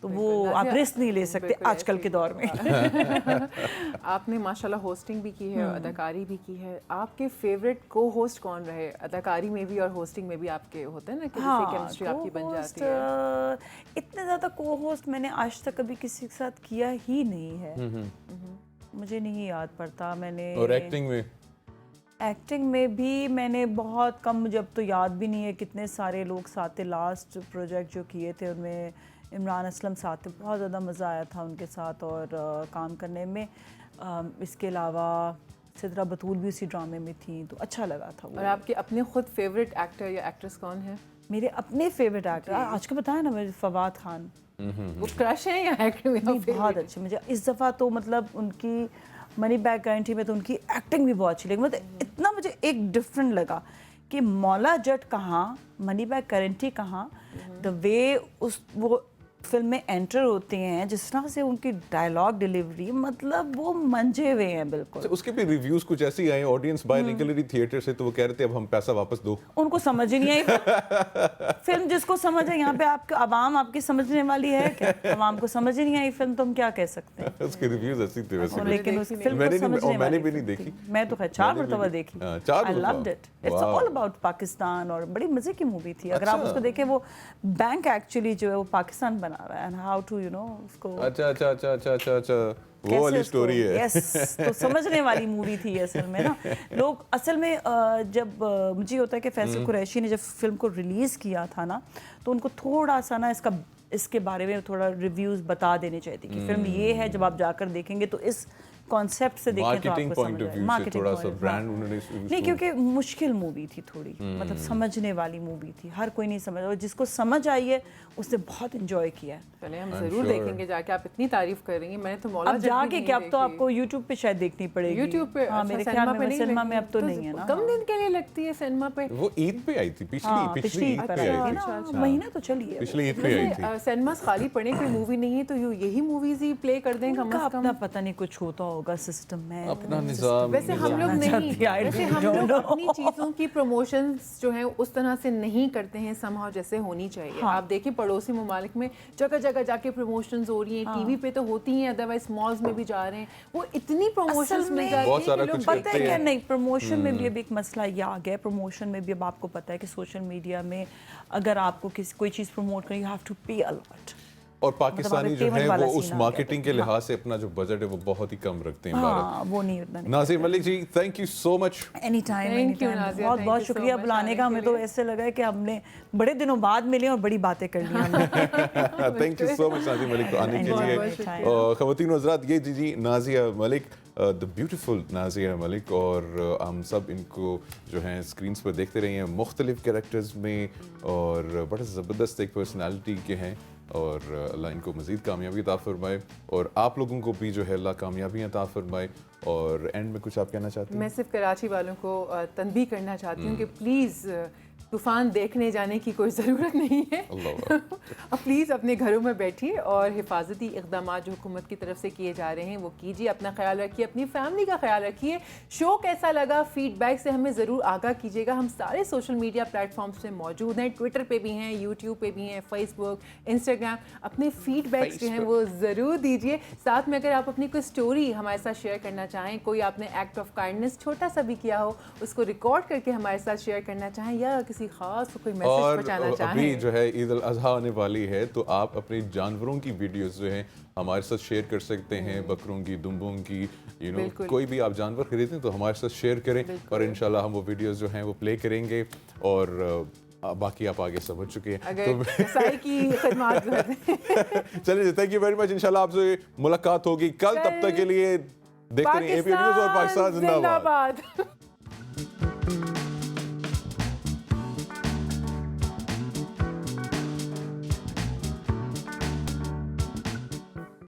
تو وہ آپ رسک نہیں لے سکتے آج کل کے دور میں. آپ نے ماشاءاللہ ہوسٹنگ بھی کی ہے, اداکاری بھی کی ہے. آپ کے فیوریٹ کو ہوسٹ کون رہے؟ اداکاری میں بھی اور ہوسٹنگ میں بھی آپ کے ہوتے ہیں نا کہ جیسے کیمسٹری آپ کی بن جاتی ہے. اتنے زیادہ کو ہوسٹ میں نے آج تک کبھی کسی کے ساتھ کیا ہی نہیں ہے, مجھے نہیں یاد پڑتا. میں نے اور ایکٹنگ میں بھی میں نے بہت کم, مجھے اب تو یاد بھی نہیں ہے کتنے سارے لوگ ساتھ تھے. لاسٹ پروجیکٹ جو کیے تھے ان میں عمران اسلم ساتھ تھے, بہت زیادہ مزہ آیا تھا ان کے ساتھ اور کام کرنے میں. اس کے علاوہ سدرا بطول بھی اسی ڈرامے میں تھیں تو اچھا لگا تھا. اور آپ کے اپنے خود فیوریٹ ایکٹر یا ایکٹریس کون ہیں؟ میرے اپنے فیوریٹ ایکٹر آج کا بتایا نا, میرے فواد خان. وہ کرش ہیں یا ایکٹر میں؟ بہت اچھے. مجھے اس دفعہ تو مطلب ان کی منی بیک گارنٹی میں تو ان کی ایکٹنگ بھی بہت اچھی لگی. مطلب اتنا مجھے ایک ڈفرینٹ لگا کہ مولا جٹ کہاں, منی بیک گارنٹی کہاں, دا وے وہ فلم میں انٹر ہوتے ہیں, جس طرح سے ان کی ڈائلاگ ڈیلیوری, مطلب وہ منجے ہوئے ہیں بالکل. اس کے بھی ریویوز کچھ ایسے ہی آئے آڈینس باہر نکل رہی تھیٹر سے تو وہ کہہ رہے تھے اب ہم پیسہ واپس دو. ان کو سمجھ ہی نہیں آئی فلم. جس کو سمجھ ہے, یہاں پہ آپ عوام آپ کی سمجھنے والی ہے کیا؟ عوام کو سمجھ ہی نہیں آئی فلم تو ہم کیا کہہ سکتے ہیں. اس کے ریویوز ایسے تھے ویسے, لیکن اس فلم کو سمجھنے میں نے بھی نہیں دیکھی. میں تو خیر 4 مرتبہ دیکھی. I loved it. It's all about Pakistan اور بڑی مزے کی مووی تھی. اگر آپ اس کو دیکھیں, وہ بینک ایکچولی جو ہے وہ پاکستان بنا رہا ہے and how to you know اس کو. اچھا وہ والی سٹوری ہے. یس, تو سمجھنے والی مووی تھی اصل میں نا. لوگ اصل میں جب مجھے ہوتا ہے کہ فیصل قریشی نے جب فلم کو ریلیز کیا تھا نا, تو ان کو تھوڑا سا نا اس کے بارے میں تھوڑا ریویوز بتا دینے چاہیے تھے کہ فلم یہ ہے, جب آپ جا کر دیکھیں گے تو اس کانسیپٹ سے دیکھیں تو آپ کو سمجھ آئے. مارکیٹنگ نہیں, کیونکہ مشکل مووی تھی تھوڑی, مطلب سمجھنے والی مووی تھی, ہر کوئی نہیں سمجھ, اور جس کو سمجھ آئی ہے اس نے بہت انجوائے کیا ہے. چلیں ہم ضرور دیکھیں گے جا کے. آپ اتنی تعریف کر رہی ہیں, میں نے تو مولا اب جا کے کہ اب تو آپ کو یوٹیوب پہ شاید دیکھنی پڑے گی. یوٹیوب پہ میرے خیال میں سنیما میں اب تو نہیں ہے نا. کم دن کے لیے لگتی ہے سنیما پہ. وہ عید پہ آئی تھی, پچھلی عید پہ آئی تھی, مہینہ تو چلیے. پچھلی عید پہ آئی تھی. سنیماز خالی پڑے, کوئی مووی نہیں ہے تو یہی موویز ہی پلے کر دیں کم از کم. اپنا پتہ نہیں کچھ ہوتا ہوگا سسٹم میں, اپنا نظام. ویسے ہم لوگ نہیں, ویسے ہم لوگ اپنی چیزوں کی پروموشنز جو ہیں اس طرح سے نہیں کرتے ہیں somehow جیسے ہونی چاہیے. آپ دیکھیں پڑوسی ممالک میں جگہ جگہ جا کے پروموشنز ہو رہی ہیں, ٹی وی پہ تو ہوتی ہیں, ادروائز مالز میں بھی جا رہے ہیں, وہ اتنی پروموشنز مل جاتی ہیں کہ لوگ پتہ ہے کہ نہیں. پروموشن میں بھی اب ایک مسئلہ یہ آ گیا ہے, پروموشن میں بھی اب آپ کو پتہ ہے کہ سوشل میڈیا میں اگر آپ کو کوئی چیز پروموٹ کریں, یو ہیو ٹو پے ا لاٹ. اور پاکستانی جو ہے وہ اس مارکیٹنگ کے لحاظ سے اپنا جو بجٹ ہے وہ بہت ہی کم رکھتے ہیں. وہ نہیں اتنا. Nazir Malik ji, thank you so much. Any time. بہت بہت شکریہ بلانے کا. ہمیں تو ایسے لگا ہے کہ ہم نے بڑے دنوں بعد ملے اور بڑی باتیں کر لی ہم نے. تھینک یو سو مچ ناظر ملک کو آنے کے لیے. خواتین و حضرات, یہ جی نازیہ ملک, دا بیوٹیفل نازیہ ملک, اور ہم سب ان کو جو ہیں اسکرینس پر دیکھتے رہے ہیں مختلف کریکٹرز میں, اور بڑا زبردست ایک پرسنالٹی کے ہیں, اور اللہ ان کو مزید کامیابی عطا فرمائے, اور آپ لوگوں کو بھی جو ہے اللہ کامیابیاں عطا فرمائے. اور اینڈ میں کچھ آپ کہنا چاہتے ہیں؟ میں صرف کراچی والوں کو تنبیہ کرنا چاہتی ہوں کہ پلیز طوفان دیکھنے جانے کی کوئی ضرورت نہیں ہے. پلیز اپنے گھروں میں بیٹھیے اور حفاظتی اقدامات جو حکومت کی طرف سے کیے جا رہے ہیں وہ کیجیے. اپنا خیال رکھیے, اپنی فیملی کا خیال رکھیے. شو کیسا لگا فیڈ بیک سے ہمیں ضرور آگاہ کیجیے گا. ہم سارے سوشل میڈیا پلیٹ فارمس پہ موجود ہیں, ٹویٹر پہ بھی ہیں, یوٹیوب پہ بھی ہیں, فیس بک, انسٹاگرام. اپنے فیڈ بیکس جو ہیں وہ ضرور دیجیے. ساتھ میں اگر آپ اپنی کوئی اسٹوری ہمارے ساتھ شیئر کرنا چاہیں, کوئی آپ نے ایکٹ آف کائنڈنس چھوٹا سا بھی کیا ہو, اس کو ریکارڈ کر کے ہمارے ساتھ شیئر کرنا چاہیں, یا کسی خاص کوئی میسج پہنچانا چاہیں. ابھی جو ہے عید الاضحیٰ آنے والی ہے تو آپ اپنے جانوروں کی ویڈیوز جو ہیں ہمارے ساتھ شیئر کر سکتے ہیں, بکروں کی, دمبوں کی, کوئی بھی آپ جانور خریدیں تو ہمارے ساتھ شیئر کریں, اور انشاءاللہ ہم وہ ویڈیوز جو ہیں وہ پلے کریں گے. اور باقی آپ آگے سمجھ چکے ہیں, رسائی کی خدمات. چلیے, تھینک یو ویری مچ. انشاءاللہ آپ سے ملاقات ہوگی کل. تب تک کے لیے دیکھتے رہیے اے پی نیوز اور پاکستان زندہ باد.